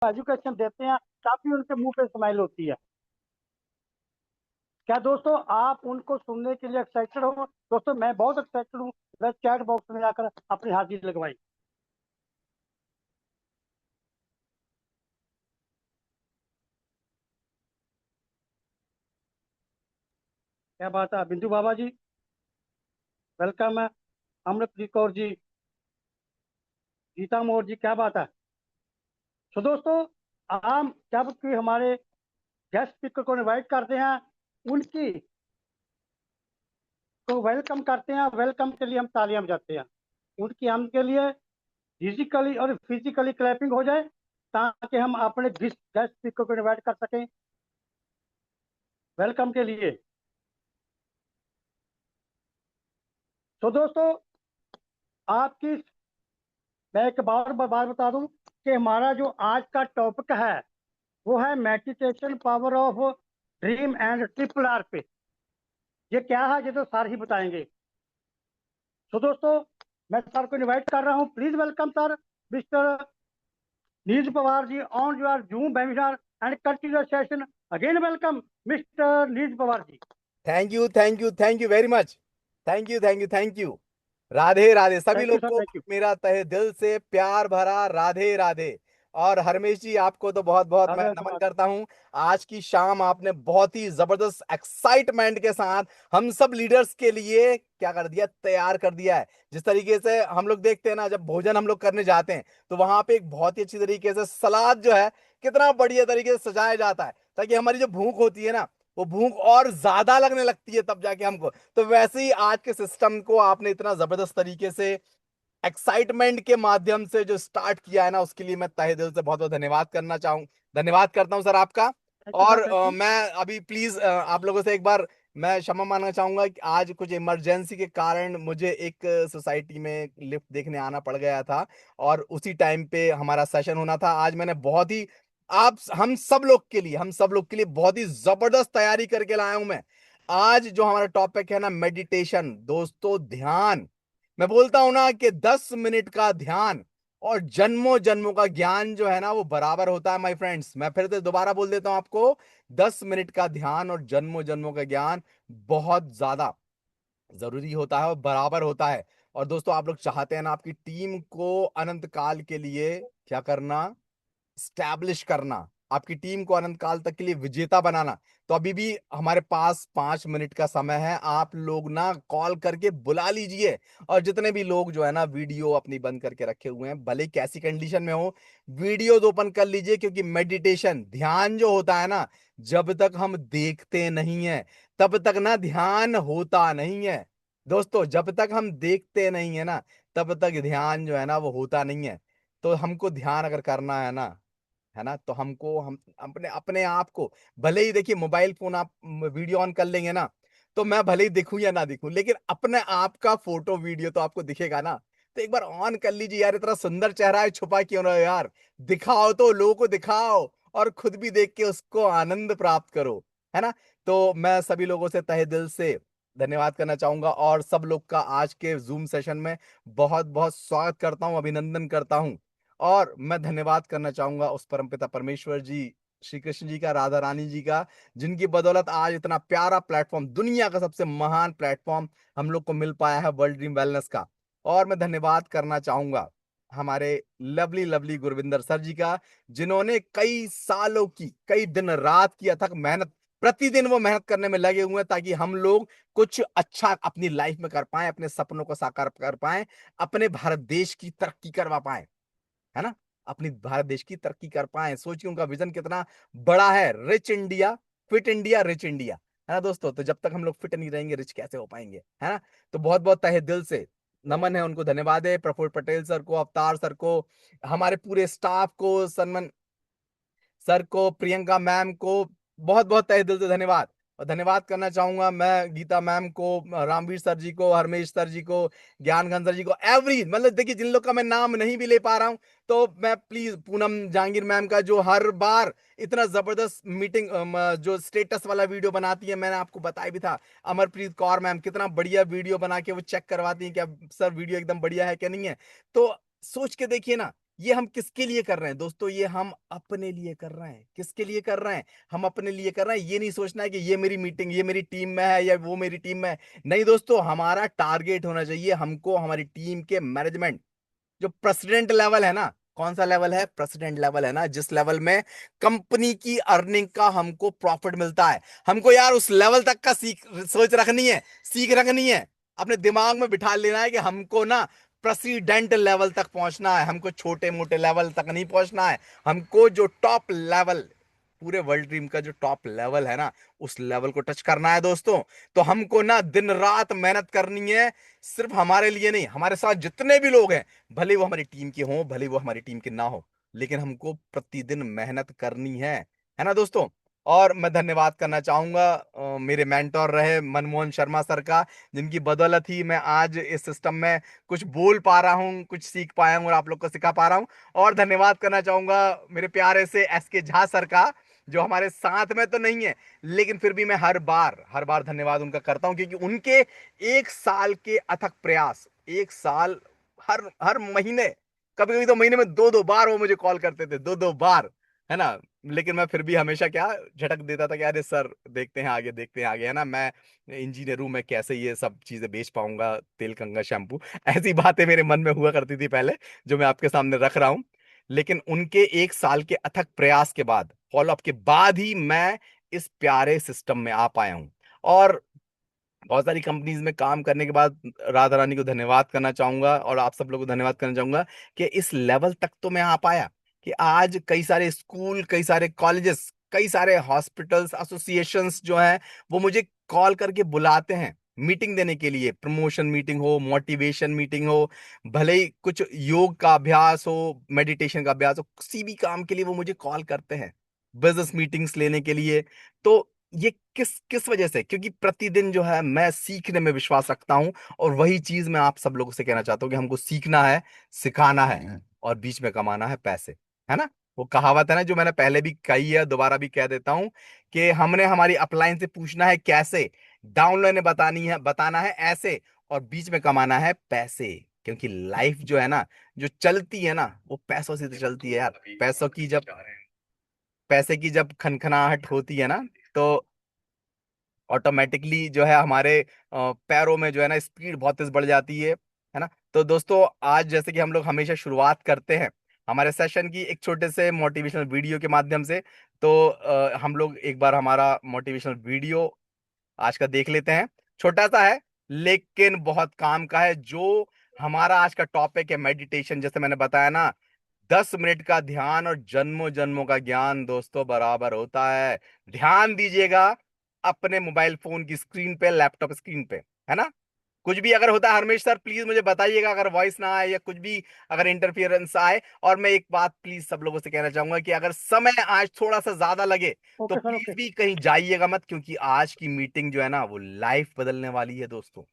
Education देते हैं, काफी उनके मुंह पे स्माइल होती है। क्या दोस्तों आप उनको सुनने के लिए एक्साइटेड हो? दोस्तों मैं बहुत एक्साइटेड हूँ। मैं चैट बॉक्स में जाकर अपनी हाजिरी लगवाई। क्या बात है बिंदु बाबा जी, वेलकम है। अमृतप्रीत कौर जी, गीता मोर जी, क्या बात है। तो दोस्तों हम जब कि हमारे गेस्ट स्पीकर को इनवाइट करते हैं, उनकी तो वेलकम करते हैं, वेलकम के लिए हम तालियां बजाते हैं। उनकी हम के लिए फिजिकली और फिजिकली क्लैपिंग हो जाए, ताकि हम अपने गेस्ट स्पीकर को इनवाइट कर सकें वेलकम के लिए। तो दोस्तों आपकी मैं एक बार बार बता दूं कि हमारा जो आज का टॉपिक है वो है meditation power of dream and triple R पे। ये क्या है ये तो सर ही बताएंगे। तो दोस्तों मैं सर को इनवाइट कर रहा हूँ, please welcome sir, mister Neeraj Pawar ji on your zoom webinar and continue session. Again welcome mister Neeraj Pawar ji. Thank you, thank you, thank you very much. Thank you, thank you, thank you. Radhe Radhe सभी thank you लोग sir, को। Thank you. मेरा तहे दिल से प्यार भरा राधे राधे। और हरमेश जी आपको तो बहुत बहुत मैं राधे नमन राधे। करता हूं। आज की शाम आपने बहुत ही जबरदस्त एक्साइटमेंट के साथ हम सब लीडर्स के लिए क्या कर दिया, तैयार कर दिया है। जिस तरीके से हम लोग देखते हैं ना, जब भोजन हम लोग करने जाते हैं तो वहां पे एक बहुत ही अच्छी तरीके से सलाद जो है कितना बढ़िया तरीके से सजाया जाता है, ताकि हमारी जो भूख होती है ना, वो भूख और ज्यादा लगने लगती है तब जाके हमको। तो वैसे ही आज के सिस्टम को आपने इतना जबरदस्त तरीके से एक्साइटमेंट के माध्यम से जो स्टार्ट किया है ना, उसके लिए मैं तहे दिल से बहुत बहुत धन्यवाद करता हूं सर आपका। थैंक यू सर, और थैंक यू। मैं अभी प्लीज आप लोगों से एक बार मैं क्षमा मांगना चाहूंगा कि आज कुछ इमरजेंसी के कारण मुझे एक सोसाइटी में लिफ्ट देखने आना पड़ गया था, और उसी टाइम पे हमारा सेशन होना था। आज मैंने बहुत ही आप हम सब लोग के लिए बहुत ही जबरदस्त तैयारी करके लाया हूं मैं। आज जो हमारा टॉपिक है ना, मेडिटेशन दोस्तों, ध्यान। मैं बोलता हूं ना कि 10 मिनट का ध्यान और जन्मों जन्मों का ज्ञान जो है ना, वो बराबर होता है माय फ्रेंड्स। मैं फिर से दोबारा बोल देता हूं आपको, 10 मिनट का ध्यान और जन्मों जन्मों का ज्ञान बहुत ज्यादा जरूरी होता है और बराबर होता है। और दोस्तों आप लोग चाहते हैं ना, आपकी टीम को अनंत काल के लिए क्या करना, स्टैब्लिश करना, आपकी टीम को अनंत काल तक के लिए विजेता बनाना। तो अभी भी हमारे पास 5 मिनट का समय है। आप लोग ना कॉल करके बुला लीजिए, और जितने भी लोग जो है ना वीडियो अपनी बंद करके रखे हुए हैं, भले कैसी कंडीशन में हो, वीडियो ओपन कर लीजिए। क्योंकि मेडिटेशन ध्यान जो होता है ना, जब तक हम देखते नहीं है तब तक ना ध्यान होता नहीं है। दोस्तों जब तक हम देखते नहीं है ना, तब तक ध्यान जो है ना वो होता नहीं है। तो हमको ध्यान अगर करना है ना, तो हमको हम अपने अपने आप को, भले ही देखिए मोबाइल फोन आप वीडियो ऑन कर लेंगे ना, तो मैं भले ही दिखूं या ना दिखूं, लेकिन अपने आप का फोटो वीडियो तो आपको दिखेगा ना। तो एक बार ऑन कर लीजिए यार, इतना सुंदर चेहरा है, छुपा क्यों रहो यार। दिखाओ, तो लोगों को दिखाओ, और खुद भी देख के उसको आनंद प्राप्त करो, है ना। तो मैं सभी लोगों से तहे दिल से धन्यवाद करना चाहूंगा, और सब लोग का आज के जूम सेशन में बहुत बहुत स्वागत करता हूं, अभिनंदन करता हूं। और मैं धन्यवाद करना चाहूंगा उस परमपिता परमेश्वर जी, श्री कृष्ण जी का, राधा रानी जी का, जिनकी बदौलत आज इतना प्यारा प्लेटफॉर्म, दुनिया का सबसे महान प्लेटफॉर्म हम लोग को मिल पाया है, वर्ल्ड ड्रीम वेलनेस का। और मैं धन्यवाद करना चाहूंगा हमारे लवली लवली गुरविंदर सर जी का, जिन्होंने कई सालों की, कई दिन रात की अथक मेहनत, प्रतिदिन वो मेहनत करने में लगे हुए हैं, ताकि हम लोग कुछ अच्छा अपनी लाइफ में कर पाए, अपने सपनों को साकार कर पाए, अपने भारत देश की तरक्की करवा पाए, है ना। अपनी भारत देश की तरक्की कर पाए। सोचिए उनका विजन कितना बड़ा है, rich India, fit India, rich India, है ना दोस्तों। तो जब तक हम लोग फिट नहीं रहेंगे, रिच कैसे हो पाएंगे, है ना। तो बहुत बहुत तहे दिल से नमन है उनको, धन्यवाद है प्रफुल्ल पटेल सर को, अवतार सर को, हमारे पूरे स्टाफ को, सन्मन सर को, प्रियंका मैम को, बहुत बहुत तहे दिल से धन्यवाद। और धन्यवाद करना चाहूंगा मैं गीता मैम को, रामवीर सर जी को, हरमेश सर जी को, ज्ञान घन सर जी को, एवरी, मतलब देखिए जिन लोग का मैं नाम नहीं भी ले पा रहा हूं, तो मैं प्लीज पूनम जहांगीर मैम का, जो हर बार इतना जबरदस्त मीटिंग जो स्टेटस वाला वीडियो बनाती है, मैंने आपको बताया भी था। अमरप्रीत कौर मैम कितना बढ़िया वीडियो बना के वो चेक करवाती है कि अब सर वीडियो एकदम बढ़िया है क्या नहीं है। तो सोच के देखिए ना, ये हम किसके लिए कर रहे हैं दोस्तों? ये हम अपने लिए कर रहे हैं। किसके लिए कर रहे हैं? हम अपने लिए कर रहे हैं। ये नहीं सोचना है कि ये मेरी मीटिंग, ये मेरी टीम में है या वो मेरी टीम में है। नहीं दोस्तों, हमारा टारगेट होना चाहिए, हमको हमारी टीम के मैनेजमेंट, जो प्रेसिडेंट लेवल है ना, कौन सा लेवल है? प्रेसिडेंट लेवल है ना, जिस लेवल में कंपनी की अर्निंग का हमको प्रॉफिट मिलता है, हमको यार उस लेवल तक का सोच रखनी है, सीख रखनी है, अपने दिमाग में बिठा लेना है कि हमको ना प्रेसिडेंट लेवल तक पहुंचना है, हमको छोटे मोटे लेवल तक नहीं पहुंचना है, हमको जो टॉप लेवल, पूरे वर्ल्ड ड्रीम का जो टॉप लेवल है ना, उस लेवल को टच करना है दोस्तों। तो हमको ना दिन रात मेहनत करनी है, सिर्फ हमारे लिए नहीं, हमारे साथ जितने भी लोग हैं, भले वो हमारी टीम के हों, भले वो हमारी टीम के ना हो, लेकिन हमको प्रतिदिन मेहनत करनी है ना दोस्तों। और मैं धन्यवाद करना चाहूंगा मेरे मेंटोर रहे मनमोहन शर्मा सर का, जिनकी बदौलत ही मैं आज इस सिस्टम में कुछ बोल पा रहा हूँ, कुछ सीख पाया हूँ और आप लोग को सिखा पा रहा हूँ। और धन्यवाद करना चाहूंगा मेरे प्यारे से एस के झा सर का, जो हमारे साथ में तो नहीं है, लेकिन फिर भी मैं हर बार धन्यवाद उनका करता हूं, क्योंकि उनके 1 साल के अथक प्रयास, 1 साल, हर हर महीने, कभी कभी तो महीने में दो दो बार वो मुझे कॉल करते थे, दो दो बार, है ना। लेकिन मैं फिर भी हमेशा क्या झटक देता था कि अरे सर, देखते हैं आगे, देखते हैं आगे, है ना, मैं इंजीनियर हूं, मैं कैसे ये सब चीजें बेच पाऊंगा, तेल कंगा शैम्पू, ऐसी बातें मेरे मन में हुआ करती थी पहले, जो मैं आपके सामने रख रहा हूं। लेकिन उनके 1 साल के अथक प्रयास के बाद, फॉलो अप के बाद ही मैं इस प्यारे सिस्टम में आ पाया हूं। और बहुत सारी कंपनीज में काम करने के बाद राधा रानी को धन्यवाद करना चाहूंगा, और आप सब लोगों को धन्यवाद करना चाहूंगा कि इस लेवल तक तो मैं आ पाया, कि आज कई सारे स्कूल, कई सारे कॉलेजेस, कई सारे हॉस्पिटल्स, एसोसिएशंस जो हैं, वो मुझे कॉल करके बुलाते हैं मीटिंग देने के लिए, प्रमोशन मीटिंग हो, मोटिवेशन मीटिंग हो, भले ही कुछ योग का अभ्यास हो, मेडिटेशन का अभ्यास हो, किसी भी काम के लिए वो मुझे कॉल करते हैं, बिजनेस मीटिंग्स लेने के लिए। तो ये किस किस वजह से? क्योंकि प्रतिदिन जो है मैं सीखने में विश्वास रखता हूं, और वही चीज मैं आप सब लोगों से कहना चाहता हूं कि हमको सीखना है, सिखाना है, और बीच में कमाना है पैसे, है ना। वो कहावत है ना, जो मैंने पहले भी कही है, दोबारा भी कह देता हूं, कि हमने हमारी अपलाइन से पूछना है कैसे, डाउनलाइन ने बताना है ऐसे, और बीच में कमाना है पैसे। क्योंकि लाइफ जो है ना, जो चलती है ना, वो पैसों से तो चलती है यार। पैसे की जब खनखनाहट होती है ना, तो ऑटोमेटिकली जो है हमारे पैरों में जो है ना स्पीड बहुत तेज बढ़ जाती है ना। तो दोस्तों, आज जैसे कि हम लोग हमेशा शुरुआत करते हैं हमारे सेशन की एक छोटे से मोटिवेशनल वीडियो के माध्यम से, तो हम लोग एक बार हमारा मोटिवेशनल वीडियो आज का देख लेते हैं। छोटा सा है, लेकिन बहुत काम का है। जो हमारा आज का टॉपिक है मेडिटेशन, जैसे मैंने बताया ना, 10 मिनट का ध्यान और जन्मों जन्मों का ज्ञान दोस्तों बराबर होता है। ध्यान दीजिएगा अपने मोबाइल फोन की स्क्रीन पे, लैपटॉप स्क्रीन पे, है ना। कुछ भी अगर होता है हरमेश सर, प्लीज मुझे बताइएगा, अगर वॉइस ना आए या कुछ भी अगर इंटरफियरेंस आए। और मैं एक बात प्लीज सब लोगों से कहना चाहूंगा कि अगर समय आज थोड़ा सा ज्यादा लगे, तो ओके सर, प्लीज ओके। भी कहीं जाइएगा मत, क्योंकि आज की मीटिंग जो है ना, वो लाइफ बदलने वाली है दोस्तों।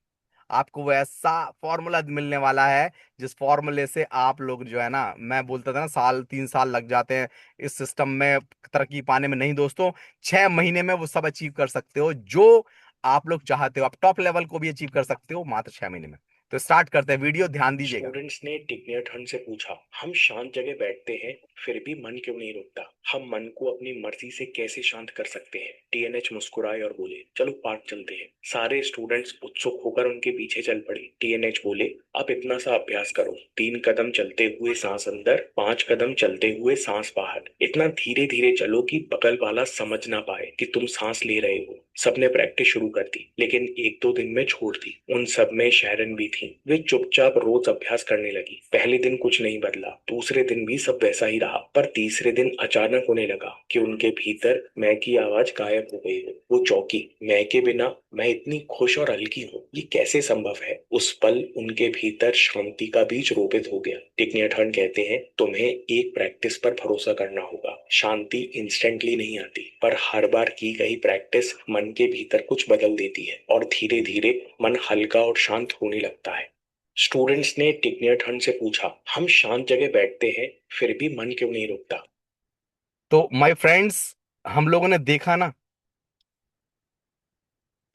आपको वो ऐसा फॉर्मूला मिलने वाला है, जिस फॉर्मूले से आप लोग जो है ना, मैं बोलता था ना, 3 साल लग जाते हैं इस सिस्टम में तरक्की पाने में, नहीं दोस्तों, 6 महीने में वो सब अचीव कर सकते हो जो आप लोग चाहते हो। आप टॉप लेवल को भी अचीव कर सकते हो मात्र 6 महीने में। तो स्टार्ट करते हैं वीडियो, ध्यान दीजिएगा। स्टूडेंट्स ने टिग्नियर ठंड से पूछा, हम शांत जगह बैठते हैं फिर भी मन क्यों नहीं रुकता? हम मन को अपनी मर्जी से कैसे शांत कर सकते हैं? टीएनएच मुस्कुराए और बोले, चलो पार्क चलते हैं। सारे स्टूडेंट्स उत्सुक होकर उनके पीछे चल पड़े। टीएनएच बोले, आप इतना सा अभ्यास करो, 3 कदम चलते हुए सांस अंदर, 5 कदम चलते हुए सांस बाहर। इतना धीरे धीरे चलो कि बगल वाला समझ ना पाए कि तुम सांस ले रहे हो। सबने प्रैक्टिस शुरू कर दी, लेकिन 1-2 दिन में छोड़ दी। उन सब में शैरन भी थी। वे चुपचाप रोज अभ्यास करने लगी। पहले दिन कुछ नहीं बदला, दूसरे दिन भी सब वैसा ही रहा, पर तीसरे दिन अचानक उन्हें लगा कि उनके भीतर मैं की आवाज गायब हो गई हो। वो चौंकी, मैं के बिना मैं इतनी खुश और हल्की हूँ, ये कैसे संभव है? उस पल उनके भीतर शांति का बीज रोपित हो गया। टिकनियठन कहते हैं, तुम्हें एक प्रैक्टिस पर भरोसा करना होगा। शांति इंस्टेंटली नहीं आती, पर हर बार की गई प्रैक्टिस मन के भीतर कुछ बदल देती है, और धीरे धीरे मन हल्का और शांत होने लगता है। स्टूडेंट्स ने टिकनियठन से पूछा, हम शांत जगह बैठते हैं फिर भी मन क्यों नहीं रुकता? तो माय फ्रेंड्स, हम लोगों ने देखा ना,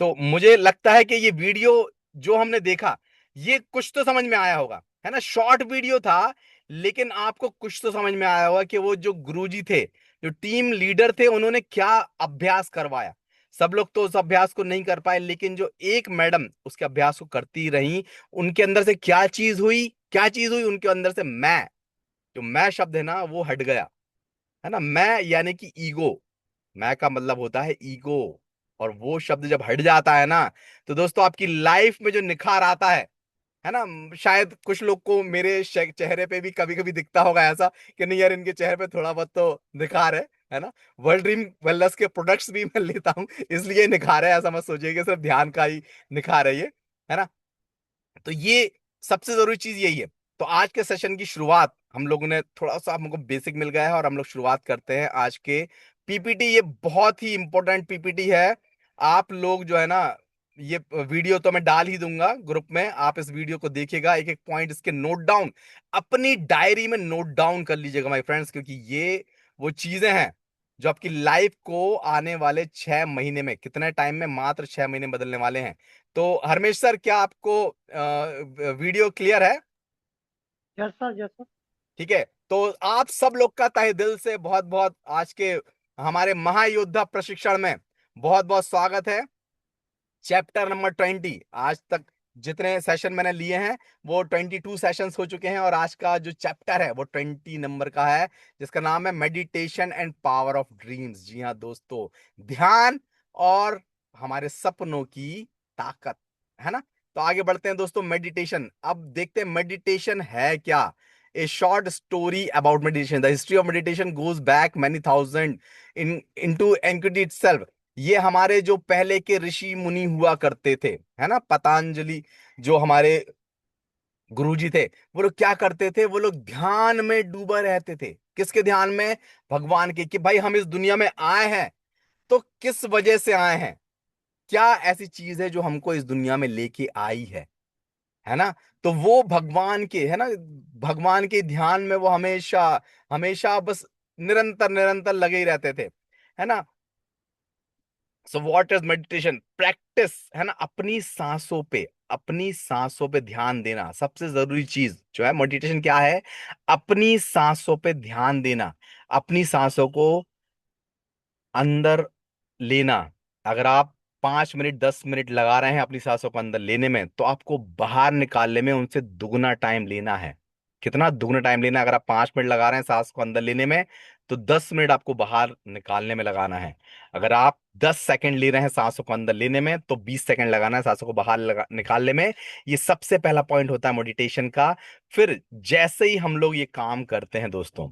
तो मुझे लगता है कि ये वीडियो जो हमने देखा, ये कुछ तो समझ में आया होगा, है ना। शॉर्ट वीडियो था, लेकिन आपको कुछ तो समझ में आया होगा कि वो जो गुरुजी थे, जो टीम लीडर थे, उन्होंने क्या अभ्यास करवाया। सब लोग तो उस अभ्यास को नहीं कर पाए, लेकिन जो एक मैडम उसके अभ्यास को करती रही, उनके अंदर से क्या चीज हुई, क्या चीज हुई उनके अंदर से, मैं, जो मैं शब्द है ना वो हट गया, है ना। मैं यानी कि ईगो, मैं का मतलब होता है ईगो। और वो शब्द जब हट जाता है ना, तो दोस्तों आपकी लाइफ में जो निखार आता है ना। शायद कुछ लोग को मेरे चेहरे पे भी कभी कभी दिखता होगा ऐसा कि नहीं यार, इनके चेहरे पे थोड़ा बहुत तो निखार है ना। वर्ल्ड ड्रीम वेलनेस के प्रोडक्ट्स भी मैं लेता हूं, इसलिए निखार है, ऐसा मत सोचिए कि सिर्फ ध्यान का ही निखार है ये, है ना। तो ये सबसे जरूरी चीज यही है। तो आज के सेशन की शुरुआत हम लोगों ने थोड़ा सा, हमको बेसिक मिल गया है और हम लोग शुरुआत करते हैं आज के पीपीटी। ये बहुत ही इंपॉर्टेंट पीपीटी है। आप लोग जो है ना, ये वीडियो तो मैं डाल ही दूंगा ग्रुप में, आप इस वीडियो को देखिएगा, एक एक पॉइंट इसके नोट डाउन, अपनी डायरी में नोट डाउन कर लीजिएगा माय फ्रेंड्स, क्योंकि ये वो चीजें हैं जो आपकी लाइफ को आने वाले 6 महीने में, कितने टाइम में, मात्र 6 महीने बदलने वाले हैं। तो हरमेश सर, क्या आपको वीडियो क्लियर है? Yes sir, yes sir. ठीक है, तो आप सब लोग का तहे दिल से बहुत बहुत आज के हमारे महायोद्धा प्रशिक्षण में बहुत बहुत स्वागत है। चैप्टर नंबर 20, आज तक जितने सेशन मैंने लिए हैं वो 22 सेशंस हो चुके हैं, और आज का जो चैप्टर है वो 20 नंबर का है, जिसका नाम है meditation and power of dreams. जी हाँ दोस्तों, ध्यान और हमारे सपनों की ताकत, है ना। तो आगे बढ़ते हैं दोस्तों, मेडिटेशन। अब देखते हैं मेडिटेशन है क्या। ए short story about meditation, the history of meditation goes back many thousand in into entity itself. ये हमारे जो पहले के ऋषि मुनि हुआ करते थे, है ना, पतंजलि जो हमारे गुरुजी थे, वो लोग क्या करते थे, वो लोग ध्यान में डूबे रहते थे। किसके ध्यान में? भगवान के, कि भाई हम इस दुनिया में आए हैं तो किस वजह से आए हैं, क्या ऐसी चीज है जो हमको इस दुनिया में लेके आई है ना। तो वो भगवान के, है ना, भगवान के ध्यान में वो हमेशा हमेशा बस निरंतर निरंतर लगे ही रहते थे, है ना। So what is meditation? Practice, है ना, अपनी सांसों पे, अपनी सांसों पे ध्यान देना। सबसे जरूरी चीज जो है मेडिटेशन क्या है? अपनी सांसों पे ध्यान देना, अपनी सांसों को अंदर लेना। अगर आप 5 मिनट 10 मिनट लगा रहे हैं अपनी सांसों को अंदर लेने में, तो आपको बाहर निकालने में उनसे दुगना टाइम लेना है। कितना दुगना टाइम लेना है? अगर आप 5 मिनट लगा रहे हैं सांस को अंदर लेने में, तो 10 मिनट आपको बाहर निकालने में लगाना है। अगर आप 10 सेकंड ले रहे हैं सांसों को अंदर लेने में, तो 20 सेकंड लगाना है सांसों को बाहर निकालने में। ये सबसे पहला पॉइंट होता है मेडिटेशन का। फिर जैसे ही हम लोग ये काम करते हैं दोस्तों,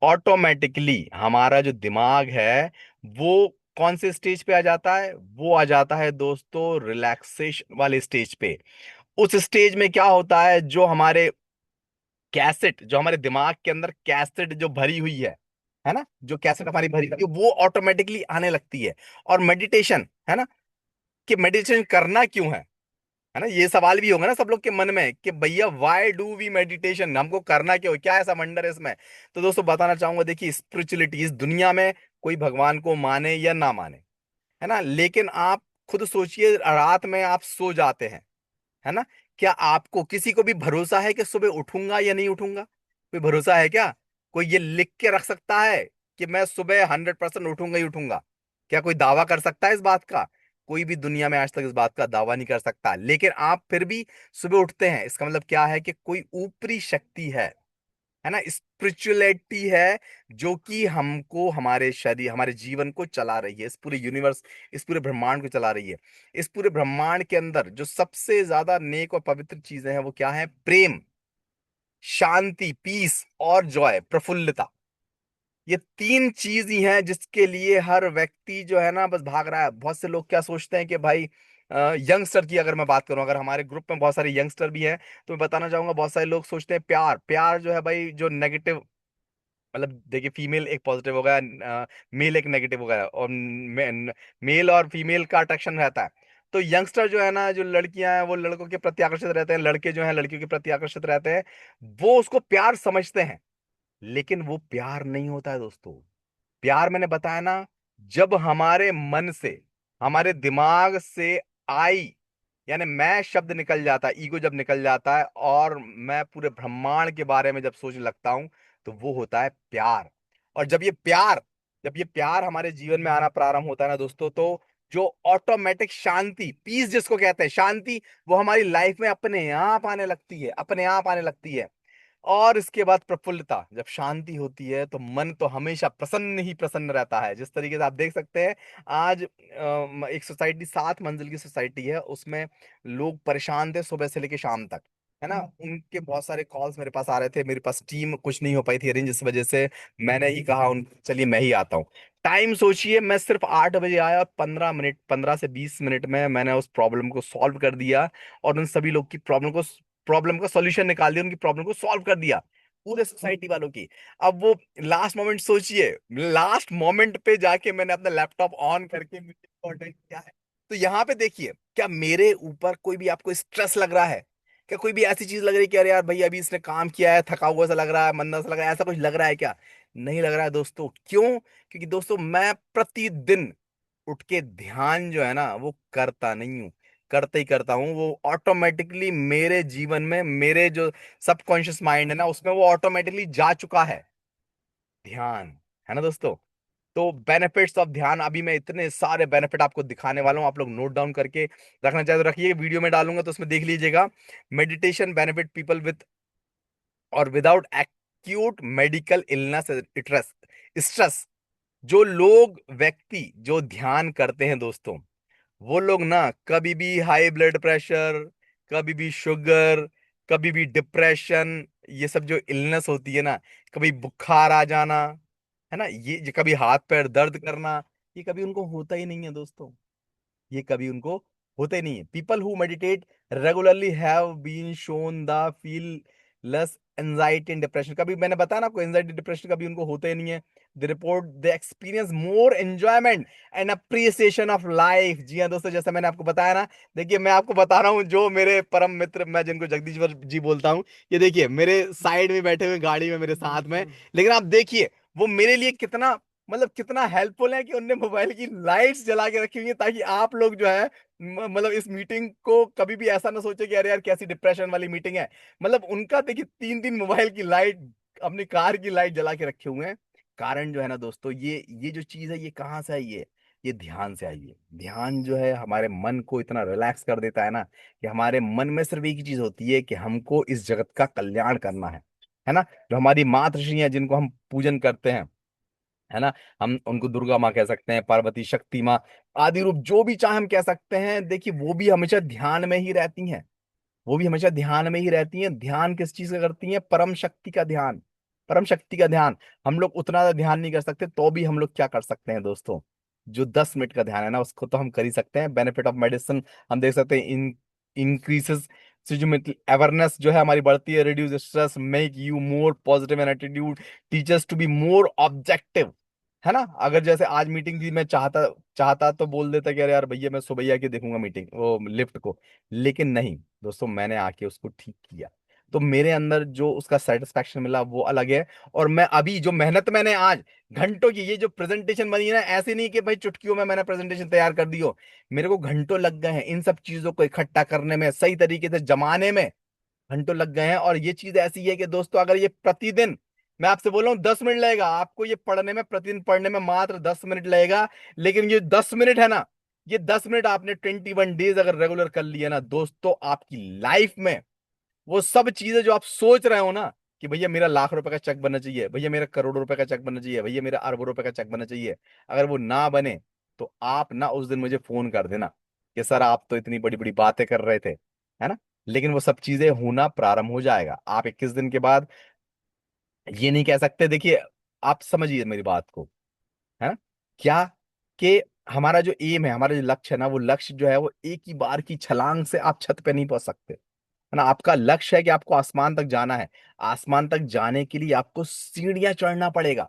ऑटोमेटिकली हमारा जो दिमाग है वो कौन से स्टेज पे आ जाता है? वो आ जाता है दोस्तों रिलैक्सेशन वाले स्टेज पे। उस स्टेज में क्या होता है, जो हमारे कैसेट, जो हमारे दिमाग के अंदर कैसेट जो भरी हुई है ना, जो कैसेट हमारी भरी हुई है, वो ऑटोमेटिकली आने लगती है। और मेडिटेशन, है ना, कि मेडिटेशन करना क्यों है ना, ये सवाल भी होगा ना सब लोग के मन में कि भैया व्हाई डू वी मेडिटेशन, हमको करना क्यों है, क्या ऐसा वंडर है इसमें। तो दोस्तों बताना चाहूंगा, देखिए स्पिरिचुअलिटी, इस दुनिया में कोई भगवान को माने या ना माने, है ना, लेकिन आप खुद सोचिए, रात में आप सो जाते हैं, है ना, क्या आपको किसी को भी भरोसा है कि सुबह उठूंगा या नहीं उठूंगा? कोई भरोसा है क्या? कोई ये लिख के रख सकता है कि मैं सुबह 100% उठूंगा ही उठूंगा? क्या कोई दावा कर सकता है इस बात का? कोई भी दुनिया में आज तक इस बात का दावा नहीं कर सकता, लेकिन आप फिर भी सुबह उठते हैं। इसका मतलब क्या है? कि कोई ऊपरी शक्ति है ना, स्पिरिचुअलिटी है, जो कि हमको, हमारे शरीर, हमारे जीवन को चला रही है, इस पूरे यूनिवर्स, इस पूरे ब्रह्मांड को चला रही है। इस पूरे ब्रह्मांड के अंदर जो सबसे ज्यादा नेक और पवित्र चीजें हैं वो क्या है? प्रेम, शांति, पीस और जॉय, प्रफुल्लता। ये तीन चीज ही हैं जिसके लिए हर व्यक्ति जो है ना बस भाग रहा है। बहुत से लोग क्या सोचते हैं कि भाई, यंगस्टर की अगर मैं बात करूं, अगर हमारे ग्रुप में बहुत सारे यंगस्टर भी हैं, तो मैं बताना चाहूंगा, बहुत सारे लोग सोचते हैं प्यार, प्यार जो है भाई, जो नेगेटिव, मतलब देखिए फीमेल एक पॉजिटिव होगा, मेल एक नेगेटिव होगा, और मेल और फीमेल का अट्रैक्शन रहता है। तो यंगस्टर जो है ना, जो लड़कियां हैं वो लड़कों के प्रति आकर्षित रहते हैं, लड़के जो हैं लड़कियों के प्रति आकर्षित रहते हैं। वो उसको प्यार समझते हैं, लेकिन वो प्यार नहीं होता है दोस्तों। प्यार मैंने बताया ना, जब हमारे मन से, हमारे दिमाग से आई यानी मैं शब्द निकल जाता है, ईगो जब निकल जाता है और मैं पूरे ब्रह्मांड के बारे में जब सोचने लगता हूं, तो वो होता है प्यार। और जब ये प्यार हमारे जीवन में आना प्रारंभ होता है ना दोस्तों, तो जो ऑटोमेटिक शांति, पीस जिसको कहते हैं, शांति, वो हमारी लाइफ में अपने आप आने लगती है, अपने आप आने लगती है। और इसके बाद प्रफुल्लता, जब शांति होती है तो मन तो हमेशा प्रसन्न ही प्रसन्न रहता है। जिस तरीके से आप देख सकते हैं, आज एक सोसाइटी, 7 मंजिल की सोसाइटी है, उसमें लोग परेशान थे सुबह से लेकर शाम तक, है ना। उनके बहुत सारे कॉल्स मेरे पास आ रहे थे, मेरे पास टीम कुछ नहीं हो पाई थी अरेंज, इस वजह से मैंने ही कहा उन चलिए मैं ही आता हूँ। टाइम सोचिए, मैं सिर्फ 8 बजे आया और 15 मिनट, 15 से 20 मिनट में मैंने उस प्रॉब्लम को सॉल्व कर दिया, और उन सभी लोग की प्रॉब्लम का सॉल्यूशन निकाल दिया, उनकी प्रॉब्लम को सॉल्व कर दिया, पूरे सोसाइटी वालों की। अब वो लास्ट मोमेंट सोचिए, लास्ट मोमेंट पे जाके मैंने अपना लैपटॉप ऑन करके मीटिंग को अटेंड किया है। तो यहाँ पे देखिए, क्या मेरे ऊपर कोई भी आपको स्ट्रेस लग रहा है? क्या कोई भी ऐसी चीज लग रही है कि अरे यार भैया अभी इसने काम किया है, थका हुआ सा लग रहा है, मंदा सा लग रहा है, ऐसा कुछ लग रहा है क्या? नहीं लग रहा है दोस्तों। क्यों? क्योंकि दोस्तों मैं प्रतिदिन उठ के ध्यान जो है ना वो करता नहीं हूँ, करते ही करता हूँ। वो ऑटोमेटिकली मेरे जीवन में, मेरे जो सबकॉन्शियस माइंड है ना, उसमें वो ऑटोमेटिकली जा चुका है ध्यान, है ना दोस्तों। तो बेनिफिट्स ऑफ ध्यान, अभी मैं इतने सारे बेनिफिट आपको दिखाने वाला हूँ, आप लोग नोट डाउन करके रखना चाहे तो रखिए, वीडियो में डालूंगा तो उसमें देख लीजिएगा। मेडिटेशन बेनिफिट पीपल विथ और without acute medical illness, stress stress. जो लोग, व्यक्ति जो ध्यान करते हैं दोस्तों, वो लोग ना कभी भी हाई ब्लड प्रेशर, कभी भी शुगर, कभी भी डिप्रेशन, ये सब जो इलनेस होती है ना, कभी बुखार आ जाना, है ना, ये कभी हाथ पैर दर्द करना, ये कभी उनको होता ही नहीं है दोस्तों। ये कभी उनको होते नहीं है। People who meditate regularly have been shown the feel less anxiety and depression. कभी मैंने बताया ना आपको, एंजाइटी डिप्रेशन कभी उनको होते ही नहीं है। They report they experience more enjoyment and appreciation of life. जी हाँ दोस्तों, जैसा मैंने आपको बताया ना, देखिए मैं आपको बता रहा हूँ, जो मेरे परम मित्र, मैं जिनको जगदीश्वर जी बोलता हूँ, ये देखिए मेरे साइड में बैठे हुए गाड़ी में मेरे साथ में। लेकिन आप देखिए वो मेरे लिए कितना, मतलब कितना हेल्पफुल है कि उनने मोबाइल की लाइट्स जला के रखी हुई है, ताकि आप लोग जो है मतलब इस मीटिंग को कभी भी ऐसा ना सोचे कि अरे यार कैसी डिप्रेशन वाली मीटिंग है। मतलब उनका देखिए 3 3 मोबाइल की लाइट, अपनी कार की लाइट जला के रखे हुए हैं। कारण जो है ना दोस्तों, ये जो चीज है, ये कहाँ से आई है? ये ध्यान से आई है। ध्यान जो है हमारे मन को इतना रिलैक्स कर देता है ना, कि हमारे मन में सिर्फ एक ही चीज होती है कि हमको इस जगत का कल्याण करना है ना। जो हमारी मात ऋषि हैं, जिनको हम पूजन करते हैं, है ना, हम उनको दुर्गा माँ कह सकते हैं, पार्वती, शक्ति माँ, आदि रूप जो भी चाहे हम कह सकते हैं। देखिए वो भी हमेशा ध्यान में ही रहती हैं, वो भी हमेशा ध्यान में ही रहती हैं। ध्यान किस चीज का करती हैं? परम शक्ति का ध्यान, परम शक्ति का ध्यान। हम लोग उतना ज्यादा ध्यान नहीं कर सकते, तो भी हम लोग क्या कर सकते हैं दोस्तों? जो 10 मिनट का ध्यान है ना, उसको तो हम कर ही सकते हैं। बेनिफिट ऑफ मेडिसिन हम देख सकते हैं, इन इंक्रीजेस अवेयरनेस जो है हमारी बढ़ती है, reduce stress, make you more positive an attitude, teachers to be more objective, है ना। अगर जैसे आज मीटिंग थी, मैं चाहता चाहता तो बोल देता कि अरे यार भैया मैं सुबह ही आके देखूंगा मीटिंग, वो लिफ्ट को, लेकिन नहीं दोस्तों, मैंने आके उसको ठीक किया, तो मेरे अंदर जो उसका सेटिस्फैक्शन मिला वो अलग है। और मैं अभी जो मेहनत मैंने आज घंटों की, ये जो प्रेजेंटेशन बनी है ना, ऐसे नहीं कि भाई चुटकियों में मैंने प्रेजेंटेशन तैयार कर दी हो। मेरे को घंटों लग गए हैं इन सब चीजों को इकट्ठा करने में, सही तरीके से जमाने में घंटों लग गए हैं। और ये चीज ऐसी है कि दोस्तों, अगर ये प्रतिदिन, मैं आपसे बोल रहा हूँ 10 मिनट लगेगा आपको ये पढ़ने में, प्रतिदिन पढ़ने में मात्र 10 मिनट लगेगा, लेकिन ये 10 मिनट है ना, ये 10 मिनट आपने 21 डेज अगर रेगुलर कर लिया ना दोस्तों, आपकी लाइफ में वो सब चीजें जो आप सोच रहे हो ना, कि भैया मेरा लाख रुपए का चेक बनना चाहिए, भैया मेरा करोड़ों रुपए का चेक बनना चाहिए, भैया मेरा अरबों रुपए का चेक बनना चाहिए, अगर वो ना बने, तो आप ना उस दिन मुझे फोन कर देना कि सर आप तो इतनी बड़ी बड़ी बातें कर रहे थे, है ना। लेकिन वो सब चीजें होना प्रारंभ हो जाएगा। आप 21 दिन के बाद ये नहीं कह सकते। देखिए आप समझिए मेरी बात को, है ना, क्या कि हमारा जो एम है, हमारा जो लक्ष्य है ना, वो लक्ष्य जो है वो एक ही बार की छलांग से आप छत पे नहीं पहुंच सकते, है ना। आपका लक्ष्य है कि आपको आसमान तक जाना है। आसमान तक जाने के लिए आपको सीढ़ियां चढ़ना पड़ेगा,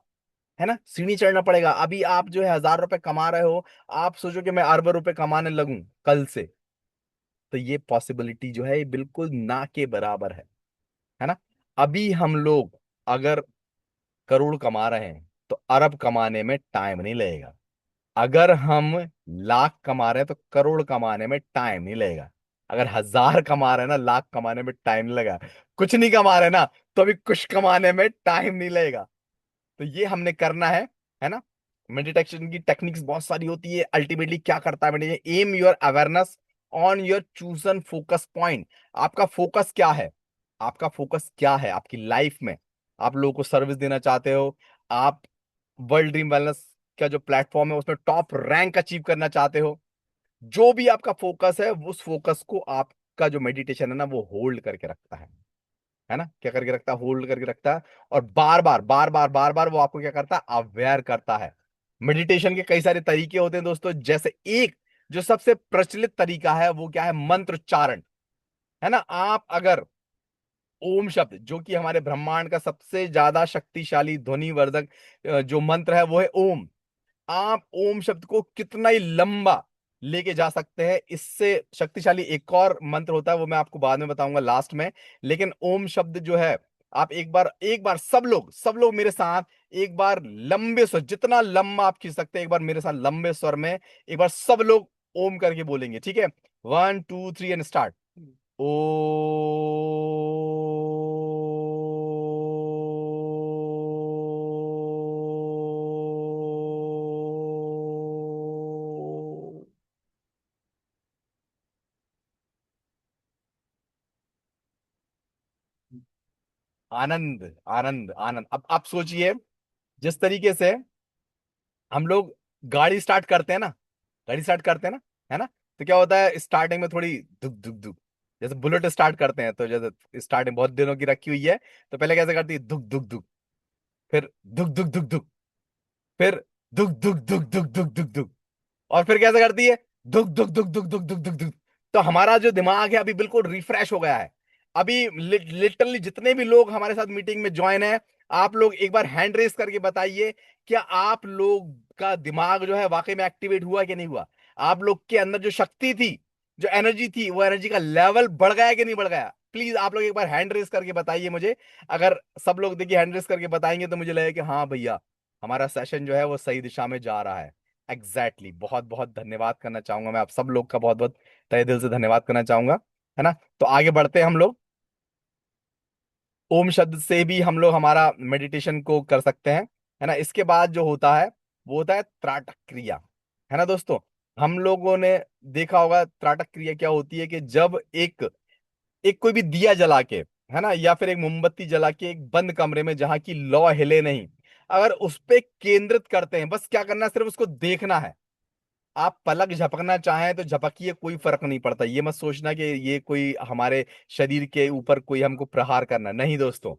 है ना, सीढ़ी चढ़ना पड़ेगा। अभी आप जो है 1000 रुपए कमा रहे हो, आप सोचो कि मैं अरबों रुपए कमाने लगूं कल से, तो ये पॉसिबिलिटी जो है ये बिल्कुल ना के बराबर है ना। अभी हम लोग अगर करोड़ कमा रहे हैं, तो अरब कमाने में टाइम नहीं लगेगा। अगर हम लाख कमा रहे हैं, तो करोड़ कमाने में टाइम नहीं लगेगा। अगर 1000 कमा रहे हैं ना, लाख कमाने में टाइम नहीं लगा, कुछ नहीं कमा रहे ना, तो अभी कुछ कमाने में टाइम नहीं लगेगा। तो ये हमने करना है ना। मेडिटेशन की टेक्निक्स बहुत सारी होती है। अल्टीमेटली क्या करता है meditation? Am your awareness on your chosen focus point. आपका फोकस क्या है? आपका फोकस क्या है आपकी लाइफ में? आप लोगों को सर्विस देना चाहते हो, आप वर्ल्ड ड्रीम वेलनेस का जो प्लेटफॉर्म है उसमें टॉप रैंक अचीव करना चाहते हो, जो भी आपका फोकस है उस फोकस को आपका जो मेडिटेशन है ना वो होल्ड करके रखता है ना। क्या करके रखता है? होल्ड करके रखता है। और बार बार बार बार बार बार वो आपको क्या करता है? अवेयर करता है। मेडिटेशन के कई सारे तरीके होते हैं दोस्तों, जैसे एक जो सबसे प्रचलित तरीका है वो क्या है? मंत्रोच्चारण, है ना। आप अगर ओम शब्द, जो कि हमारे ब्रह्मांड का सबसे ज्यादा शक्तिशाली ध्वनिवर्धक जो मंत्र है वो है ओम। आप ओम शब्द को कितना ही लंबा लेके जा सकते हैं। इससे शक्तिशाली एक और मंत्र होता है, वो मैं आपको बाद में बताऊंगा लास्ट में। लेकिन ओम शब्द जो है, आप एक बार सब लोग मेरे साथ एक बार लंबे स्वर, जितना लंबा आप खींच सकते हैं, एक बार मेरे साथ लंबे स्वर में एक बार सब लोग ओम करके बोलेंगे, ठीक है? 1 2 3 एंड स्टार्ट। ओ। आनंद आनंद आनंद। अब आप सोचिए, जिस तरीके से हम लोग गाड़ी स्टार्ट करते हैं ना, गाड़ी स्टार्ट करते हैं ना, है ना, तो क्या होता है स्टार्टिंग में थोड़ी दुक दुक दुक। जैसे बुलेट स्टार्ट करते हैं, तो जैसे स्टार्टिंग बहुत दिनों की रखी हुई है, तो पहले कैसे करती है? दुक दुक दुक, फिर दुक दुक दुक दुक, फिर दुक दुक दुक दुक दुक दुक दुक, और फिर कैसे करती है? दुक दुक दुक दुक दुक दुक दुक दुक। तो हमारा जो दिमाग है अभी बिल्कुल रिफ्रेश हो गया है। अभी लिटरली जितने भी लोग हमारे साथ मीटिंग में ज्वाइन है, आप लोग एक बार हैंड रेस करके बताइए, क्या आप लोग का दिमाग जो है वाकई में एक्टिवेट हुआ कि नहीं हुआ? आप लोग के अंदर जो शक्ति थी, जो एनर्जी थी, वो एनर्जी का लेवल बढ़ गया कि नहीं बढ़ गया? प्लीज आप लोग एक बार हैंड रेस करके बताइए मुझे। अगर सब लोग देखिए हैंड रेस करके बताएंगे तो मुझे लगेगा कि हाँ भैया, हमारा सेशन जो है वो सही दिशा में जा रहा है। एग्जैक्टली बहुत बहुत धन्यवाद करना चाहूंगा मैं आप सब लोग का, बहुत बहुत तहे दिल से धन्यवाद करना चाहूंगा, है ना। तो आगे बढ़ते हैं हम लोग। ओम शब्द से भी हम लोग हमारा मेडिटेशन को कर सकते हैं, है ना। इसके बाद जो होता है वो होता है त्राटक क्रिया, है ना दोस्तों। हम लोगों ने देखा होगा त्राटक क्रिया क्या होती है, कि जब एक एक कोई भी दिया जला के, है ना, या फिर एक मोमबत्ती जला के एक बंद कमरे में जहां की लौ हिले नहीं, अगर उस पे केंद्रित करते हैं, बस क्या करना है? सिर्फ उसको देखना है। आप पलक झपकना चाहें तो झपकिए, कोई फर्क नहीं पड़ता। ये मत सोचना कि ये कोई हमारे शरीर के ऊपर कोई हमको प्रहार करना, नहीं दोस्तों।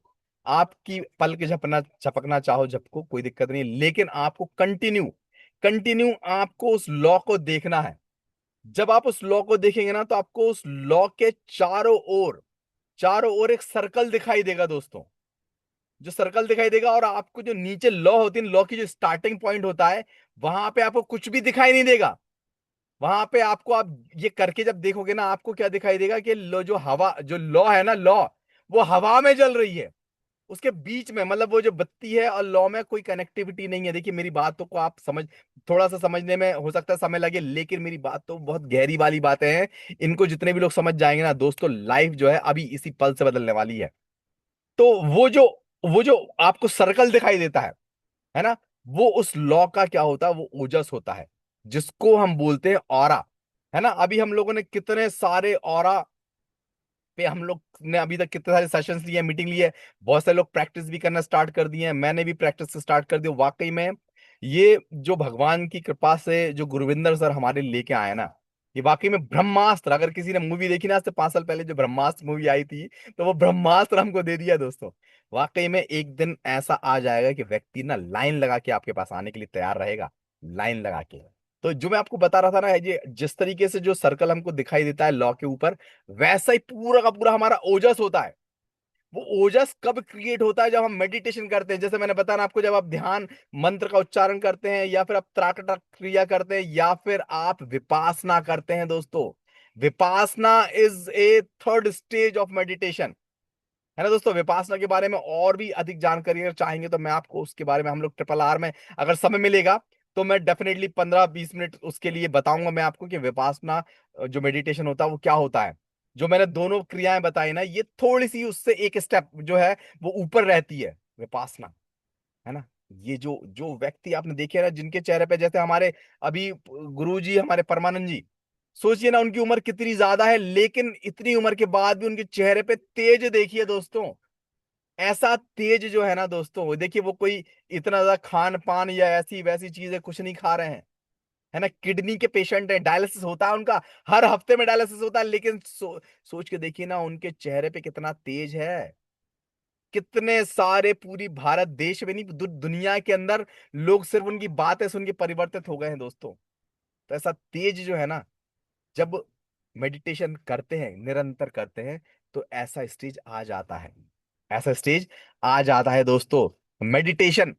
आपकी पलक झपना झपकना चाहो झपको, कोई दिक्कत नहीं, लेकिन आपको कंटिन्यू कंटिन्यू आपको उस लॉ को देखना है। जब आप उस लॉ को देखेंगे ना, तो आपको उस लॉ के चारों ओर एक सर्कल दिखाई देगा दोस्तों। जो सर्कल दिखाई देगा, और आपको जो नीचे लॉ होती है, लॉ की जो स्टार्टिंग पॉइंट होता है, वहां पे आपको कुछ भी दिखाई नहीं देगा। वहां पे आपको, आप ये करके जब देखोगे ना, आपको क्या दिखाई देगा कि जो हवा, जो लॉ है ना, लॉ वो हवा में जल रही है। उसके बीच में, मतलब वो जो बत्ती है और लॉ में कोई कनेक्टिविटी नहीं है। देखिए मेरी बातों को आप थोड़ा सा समझने में हो सकता है समय लगे, लेकिन मेरी बात तो बहुत गहरी वाली बातें हैं। इनको जितने भी लोग समझ जाएंगे ना दोस्तों, लाइफ जो है अभी इसी पल से बदलने वाली है। तो वो जो आपको सर्कल दिखाई देता है ना, वो उस लॉ का क्या होता है? वो ओजस होता है, जिसको हम बोलते हैं ऑरा, है ना। अभी हम लोगों ने कितने सारे ऑरा पे हम लोग ने अभी तक कितने सारे सेशंस लिए, मीटिंग ली है। बहुत सारे लोग प्रैक्टिस भी करना स्टार्ट कर दिए हैं, मैंने भी प्रैक्टिस स्टार्ट कर दी। वाकई में ये जो भगवान की कृपा से जो गुरविंदर सर हमारे लेके आए ना, ये वाकई में ब्रह्मास्त्र। अगर किसी ने मूवी देखी ना आज से 5 साल पहले, जो ब्रह्मास्त्र मूवी आई थी, तो वो ब्रह्मास्त्र हमको दे दिया दोस्तों। वाकई में एक दिन ऐसा आ जाएगा कि व्यक्ति ना लाइन लगा के आपके पास आने के लिए तैयार रहेगा, लाइन लगा के। तो जो मैं आपको बता रहा था ना, ये जिस तरीके से जो सर्कल हमको दिखाई देता है लॉ के ऊपर, वैसा ही पूरा का पूरा हमारा ओजस होता है। वो ओजस कब क्रिएट होता है? जब हम मेडिटेशन करते हैं। जैसे मैंने बताया ना आपको, जब आप ध्यान मंत्र का उच्चारण करते हैं, या फिर आप त्राटक क्रिया करते हैं, या फिर आप विपासना करते हैं दोस्तों। Vipassana is a third stage of meditation, है ना दोस्तों। विपासना के बारे में और भी अधिक जानकारी अगर चाहेंगे, तो मैं आपको उसके बारे में, हम लोग RRR में अगर समय मिलेगा तो मैं डेफिनेटली 15-20 मिनट उसके लिए बताऊंगा मैं आपको कि विपासना जो मेडिटेशन होता है वो क्या होता है। जो मैंने दोनों क्रियाएं बताई ना, ये थोड़ी सी उससे एक स्टेप जो है वो ऊपर रहती है विपासना, है ना। ये जो जो व्यक्ति आपने देखे ना जिनके चेहरे पे, जैसे हमारे अभी गुरुजी हमारे परमानंद जी, सोचिए ना उनकी उम्र कितनी ज्यादा है, लेकिन इतनी उम्र के बाद भी उनके चेहरे पे तेज देखिए दोस्तों। ऐसा तेज जो है ना दोस्तों, वो देखिए, वो कोई इतना ज्यादा खान पान या ऐसी वैसी चीजें कुछ नहीं खा रहे हैं, है ना। किडनी के पेशेंट है, डायलिसिस होता है उनका, हर हफ्ते में डायलिसिस होता है, लेकिन सोच के देखिए ना उनके चेहरे पे कितना तेज है। कितने सारे पूरी भारत देश में नहीं, दुनिया के अंदर लोग सिर्फ उनकी बातें सुन के परिवर्तित हो गए हैं दोस्तों। तो ऐसा तेज जो है ना, जब मेडिटेशन करते हैं, निरंतर करते हैं, तो ऐसा स्टेज आ जाता है, ऐसा स्टेज आ जाता है दोस्तों। मेडिटेशन,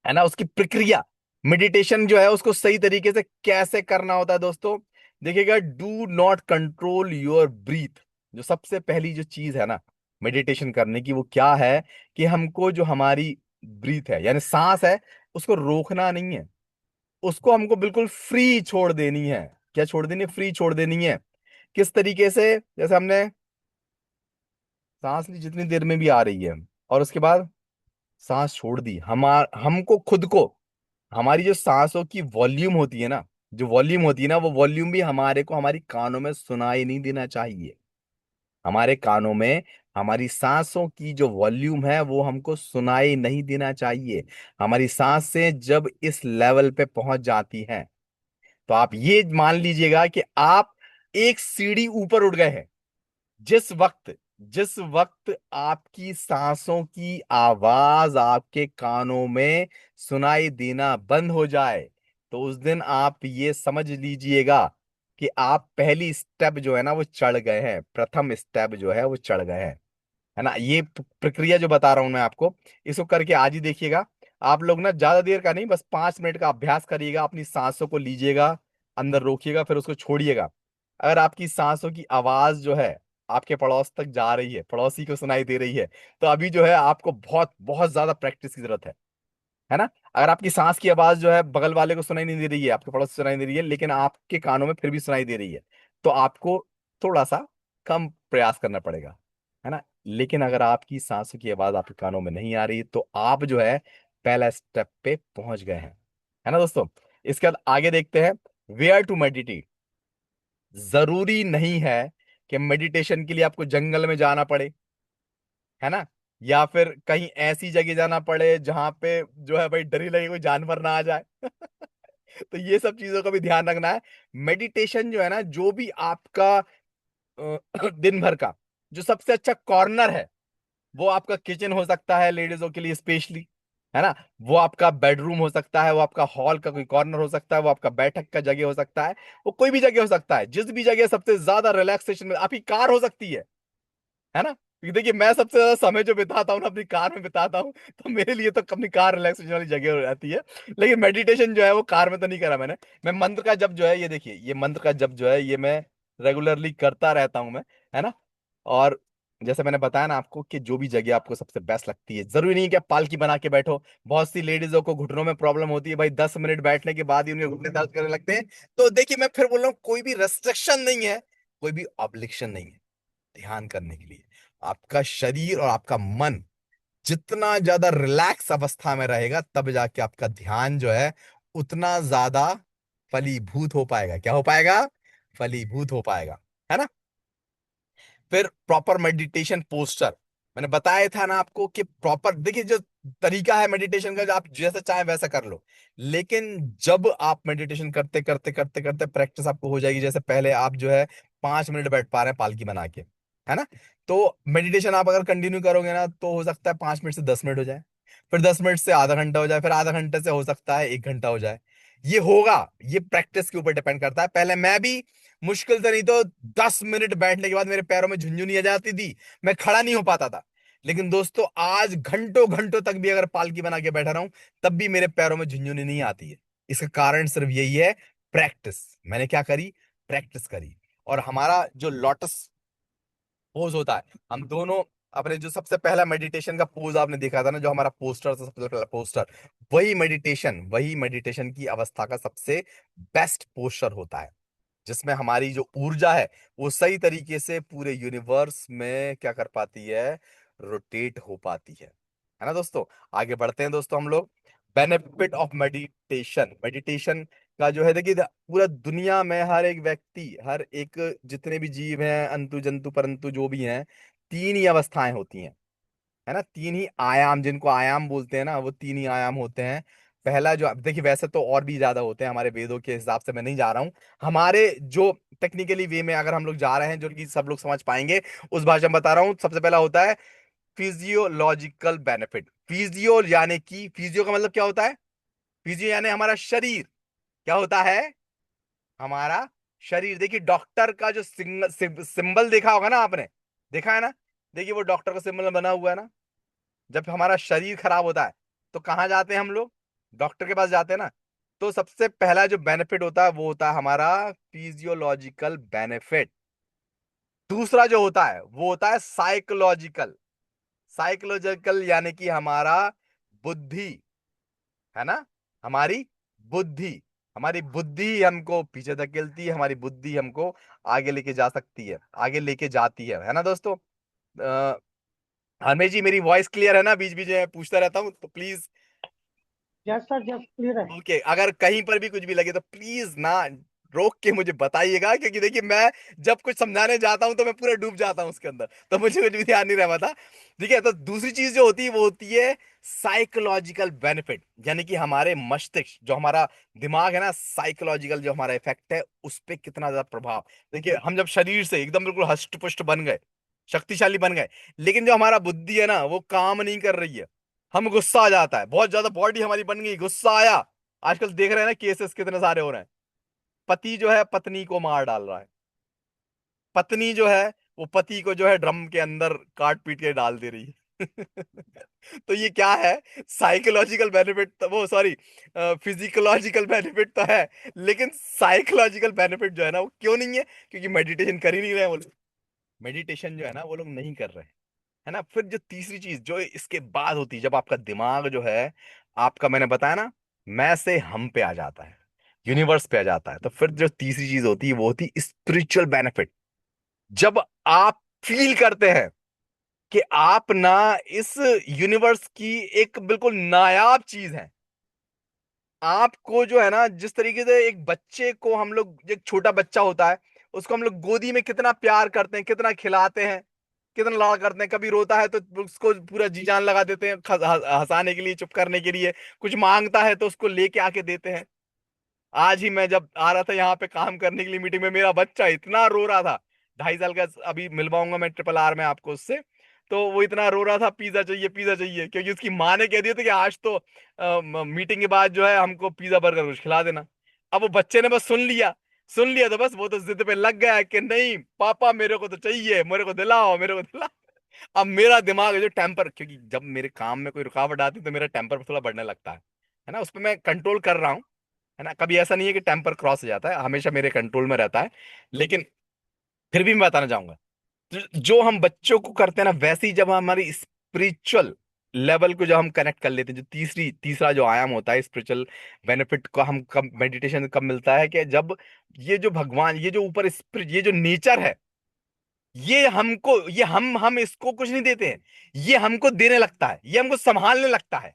है ना, उसकी प्रक्रिया, मेडिटेशन जो है उसको सही तरीके से कैसे करना होता है दोस्तों, देखिएगा। Do not control your breathe. जो सबसे पहली जो चीज है ना मेडिटेशन करने की, वो क्या है कि हमको जो हमारी ब्रीथ है यानी सांस है, उसको रोकना नहीं है, उसको हमको बिल्कुल फ्री छोड़ देनी है। क्या छोड़ देनी है? फ्री छोड़ देनी है। किस तरीके से? जैसे हमने सांस ली जितनी देर में भी आ रही है, और उसके बाद सांस छोड़ दी, हमको खुद को, हमारी जो सांसों की वॉल्यूम होती है ना, जो वॉल्यूम होती है ना, वो वॉल्यूम भी हमारे को हमारी कानों में सुनाई नहीं देना चाहिए। हमारे कानों में हमारी सांसों की जो वॉल्यूम है वो हमको सुनाई नहीं देना चाहिए। हमारी सांसें जब इस लेवल पे पहुंच जाती हैं, तो आप ये मान लीजिएगा कि आप एक सीढ़ी ऊपर उठ गए हैं। जिस वक्त आपकी सांसों की आवाज आपके कानों में सुनाई देना बंद हो जाए, तो उस दिन आप ये समझ लीजिएगा कि आप पहली स्टेप जो है ना वो चढ़ गए हैं, प्रथम स्टेप जो है वो चढ़ गए हैं, है ना। ये प्रक्रिया जो बता रहा हूं मैं आपको, इसको करके आज ही देखिएगा। आप लोग ना ज्यादा देर का नहीं, बस 5 मिनट का अभ्यास करिएगा। अपनी सांसों को लीजिएगा, अंदर रोकिएगा, फिर उसको छोड़िएगा। अगर आपकी सांसों की आवाज जो है आपके पड़ोस तक जा रही है, पड़ोसी को सुनाई दे रही है, तो अभी जो है आपको बहुत बहुत ज्यादा प्रैक्टिस की जरूरत है ना। अगर आपकी सांस की आवाज जो है बगल वाले को सुनाई नहीं दे रही है, आपके पड़ोस से सुनाई दे रही है, लेकिन आपके कानों में फिर भी सुनाई दे रही है, तो आपको थोड़ा सा कम प्रयास करना पड़ेगा, है ना। लेकिन अगर आपकी सांसों की आवाज आपके कानों में नहीं आ रही, तो आप जो है पहला स्टेप पे पहुंच गए हैं, है ना दोस्तों। इसके बाद आगे देखते हैं, वेयर टू मेडिटेट। जरूरी नहीं है कि मेडिटेशन के लिए आपको जंगल में जाना पड़े, है ना, या फिर कहीं ऐसी जगह जाना पड़े जहां पे जो है भाई डर ही लगे कोई जानवर ना आ जाए। तो ये सब चीजों का भी ध्यान रखना है। मेडिटेशन जो है ना, जो भी आपका दिन भर का जो सबसे अच्छा कॉर्नर है, वो आपका किचन हो सकता है लेडीजों के लिए स्पेशली, है ना। वो आपका बेडरूम हो सकता है, वो आपका हॉल का कोई कॉर्नर हो सकता है, वो आपका बैठक का जगह हो सकता है, वो कोई भी जगह हो सकता है। जिस भी जगह सबसे ज्यादा रिलैक्सेशन में, आपकी कार हो सकती है ना। क्योंकि देखिए मैं सबसे ज्यादा समय जो बिताता हूँ ना अपनी कार में बिताता हूँ, तो मेरे लिए तो अपनी कार रिलैक्सेशन वाली जगह हो जाती है। लेकिन मेडिटेशन जो है वो कार में तो नहीं करा मैंने। मैं मंत्र का जप जो है, ये देखिए, ये मंत्र का जप जो है ये मैं रेगुलरली करता रहता हूँ मैं, है ना। और जैसे मैंने बताया ना आपको कि जो भी जगह आपको सबसे बेस्ट लगती है, जरूरी नहीं है कि आप पालकी बना के बैठो। बहुत सी लेडीजों को घुटनों में प्रॉब्लम होती है भाई, 10 मिनट बैठने के बाद ही उनके घुटने दर्द करने लगते हैं। तो देखिए मैं फिर बोल रहा हूँ, कोई भी रेस्ट्रिक्शन नहीं है, कोई भी ऑब्लिक्शन नहीं है ध्यान करने के लिए। आपका शरीर और आपका मन जितना ज्यादा रिलैक्स अवस्था में रहेगा, तब जाके आपका ध्यान जो है उतना ज्यादा फलीभूत हो पाएगा। क्या हो पाएगा? फलीभूत हो पाएगा, है ना। फिर प्रॉपर मेडिटेशन पोस्चर, मैंने बताया था ना आपको कि प्रॉपर, देखिए जो तरीका है मेडिटेशन का, जो आप जैसा चाहे वैसा कर लो, लेकिन जब आप मेडिटेशन करते करते करते करते प्रैक्टिस आपको हो जाएगी, जैसे पहले आप जो है 5 मिनट बैठ पा रहे हैं पालकी बना के, है ना, तो मेडिटेशन आप अगर कंटिन्यू करोगे ना, तो हो सकता है 5 मिनट से 10 मिनट हो जाए, फिर 10 मिनट से आधा घंटा हो जाए, फिर आधा घंटे से हो सकता है 1 घंटा हो जाए। ये होगा, ये प्रैक्टिस के ऊपर डिपेंड करता है। पहले मैं भी मुश्किल से नहीं तो 10 मिनट बैठने के बाद मेरे पैरों में झुंझुनी आ जाती थी, मैं खड़ा नहीं हो पाता था। लेकिन दोस्तों आज घंटों घंटों तक भी अगर पालकी बना के बैठा रहा हूं, तब भी मेरे पैरों में झुंझुनी नहीं आती है। इसका कारण सिर्फ यही है, प्रैक्टिस। मैंने क्या करी? प्रैक्टिस करी। और हमारा जो लोटस पोज होता है, हम दोनों अपने जो सबसे पहला मेडिटेशन का पोज आपने देखा था ना, जो हमारा पोस्टर था, सबसे पहला पोस्टर, वही मेडिटेशन की अवस्था का सबसे बेस्ट पोस्टर होता है, जिसमें हमारी जो ऊर्जा है वो सही तरीके से पूरे यूनिवर्स में क्या कर पाती है, रोटेट हो पाती है ना दोस्तों। आगे बढ़ते हैं दोस्तों हम लोग। बेनिफिट ऑफ मेडिटेशन, मेडिटेशन का जो है देखिए, पूरा दुनिया में हर एक व्यक्ति, हर एक जितने भी जीव हैं, अंतु जंतु परंतु जो भी हैं, तीन ही अवस्थाएं होती हैं, है ना, तीन ही आयाम, जिनको आयाम बोलते हैं ना, वो तीन ही आयाम होते हैं। पहला जो, अब देखिए वैसे तो और भी ज्यादा होते हैं, हमारे वेदों के हिसाब से मैं नहीं जा रहा हूं, हमारे जो टेक्निकली वे में अगर हम लोग जा रहे हैं, जो कि सब लोग समझ पाएंगे उस भाषा में बता रहा हूं। सबसे पहला होता है फिजियोलॉजिकल बेनिफिट। फिजियो यानी कि, फिजियो का मतलब क्या होता है, फिजियो यानी हमारा शरीर, क्या होता है, हमारा शरीर। देखिए डॉक्टर का जो सिंबल देखा होगा ना आपने, देखा है ना, देखिए वो डॉक्टर का सिंबल बना हुआ है ना। जब हमारा शरीर खराब होता है तो कहाँ जाते हैं हम लोग, डॉक्टर के पास जाते हैं ना। तो सबसे पहला जो बेनिफिट होता है वो होता है हमारा फिजियोलॉजिकल बेनिफिट। दूसरा जो होता है वो होता है साइकोलॉजिकल। साइकोलॉजिकल यानी कि हमारा बुद्धि, है ना, हमारी बुद्धि, हमारी बुद्धि हमको पीछे धकेलती है, हमारी बुद्धि हमको आगे लेके जा सकती है, आगे लेके जाती है ना दोस्तों। हरमेश जी, मेरी वॉइस क्लियर है ना, बीच बीच में पूछता रहता हूँ तो please. Yes sir, yes, clear है। ओके, अगर कहीं पर भी कुछ भी लगे तो प्लीज ना रोक के मुझे बताइएगा, क्योंकि देखिए मैं जब कुछ समझाने जाता हूं तो मैं पूरा डूब जाता हूं उसके अंदर, तो मुझे कुछ भी ध्यान नहीं रह पाता। ठीक है, तो दूसरी चीज जो होती है वो होती है साइकोलॉजिकल बेनिफिट, यानी कि हमारे मस्तिष्क, जो हमारा दिमाग है ना, साइकोलॉजिकल जो हमारा इफेक्ट है उस पर कितना ज्यादा प्रभाव। देखिए हम जब शरीर से एकदम बिल्कुल हष्ट पुष्ट बन गए, शक्तिशाली बन गए, लेकिन जो हमारा बुद्धि है ना वो काम नहीं कर रही है, हम गुस्सा आ जाता है बहुत ज्यादा, बॉडी हमारी बन गई, गुस्सा आया। आजकल देख रहे हैं ना केसेस कितने सारे हो रहे हैं, पति जो है पत्नी को मार डाल रहा है, पत्नी जो है वो पति को जो है ड्रम के अंदर काट पीट के डाल दे रही है। तो ये क्या है, साइकोलॉजिकल बेनिफिट तो, वो सॉरी, फिजिकोलॉजिकल बेनिफिट तो है, लेकिन साइकोलॉजिकल बेनिफिट जो है ना वो क्यों नहीं है, क्योंकि मेडिटेशन कर ही नहीं रहे हैं वो लोग, मेडिटेशन जो है ना वो लोग नहीं कर रहे हैं, है ना। फिर जो तीसरी चीज जो इसके बाद होती है, जब आपका दिमाग जो है आपका, मैंने बताया ना, मैं से हम पे आ जाता है, यूनिवर्स पे आ जाता है, तो फिर जो तीसरी चीज होती है वो होती है स्पिरिचुअल बेनिफिट। जब आप फील करते हैं कि आप ना इस यूनिवर्स की एक बिल्कुल नायाब चीज है, आपको जो है ना, जिस तरीके से एक बच्चे को हम लोग, एक छोटा बच्चा होता है उसको हम लोग गोदी में कितना प्यार करते हैं, कितना खिलाते हैं, कितना लाड़ करते हैं, कभी रोता है तो उसको पूरा जी जान लगा देते हैं, हंसाने के लिए, चुप करने के लिए, कुछ मांगता है तो उसको लेके आके देते हैं। आज ही मैं जब आ रहा था यहाँ पे काम करने के लिए मीटिंग में, मेरा बच्चा इतना रो रहा था, 2.5 साल का, अभी मिलवाऊंगा मैं RRR में आपको उससे। तो वो इतना रो रहा था, पिज्जा चाहिए पिज्जा चाहिए, क्योंकि उसकी माँ ने कह दिया था कि आज तो मीटिंग के बाद जो है हमको पिज्जा बर्गर कुछ खिला देना। अब वो बच्चे ने बस सुन लिया तो बस वो तो जिद पे लग गया कि नहीं पापा मेरे को तो चाहिए, मेरे को दिलाओ, मेरे को दिलाओ। अब मेरा दिमाग है जो टेम्पर, क्योंकि जब मेरे काम में कोई रुकावट आती है तो मेरा टेम्पर थोड़ा बढ़ने लगता है ना, उस पर मैं कंट्रोल कर रहा हूँ, है ना, कभी ऐसा नहीं है कि टेम्पर क्रॉस हो जाता है, हमेशा मेरे कंट्रोल में रहता है। लेकिन फिर भी मैं बताना चाहूंगा, जो हम बच्चों को करते हैं ना, वैसे ही जब हमारी स्पिरिचुअल लेवल को जब हम कनेक्ट कर लेते हैं, जो तीसरा जो आयाम होता है स्पिरिचुअल बेनिफिट को हम कब, मेडिटेशन कब मिलता है, कि जब ये जो भगवान, ये जो ऊपर स्पिरिट, ये जो नेचर है, ये हमको, ये हम इसको कुछ नहीं देते हैं, ये हमको देने लगता है, ये हमको संभालने लगता है।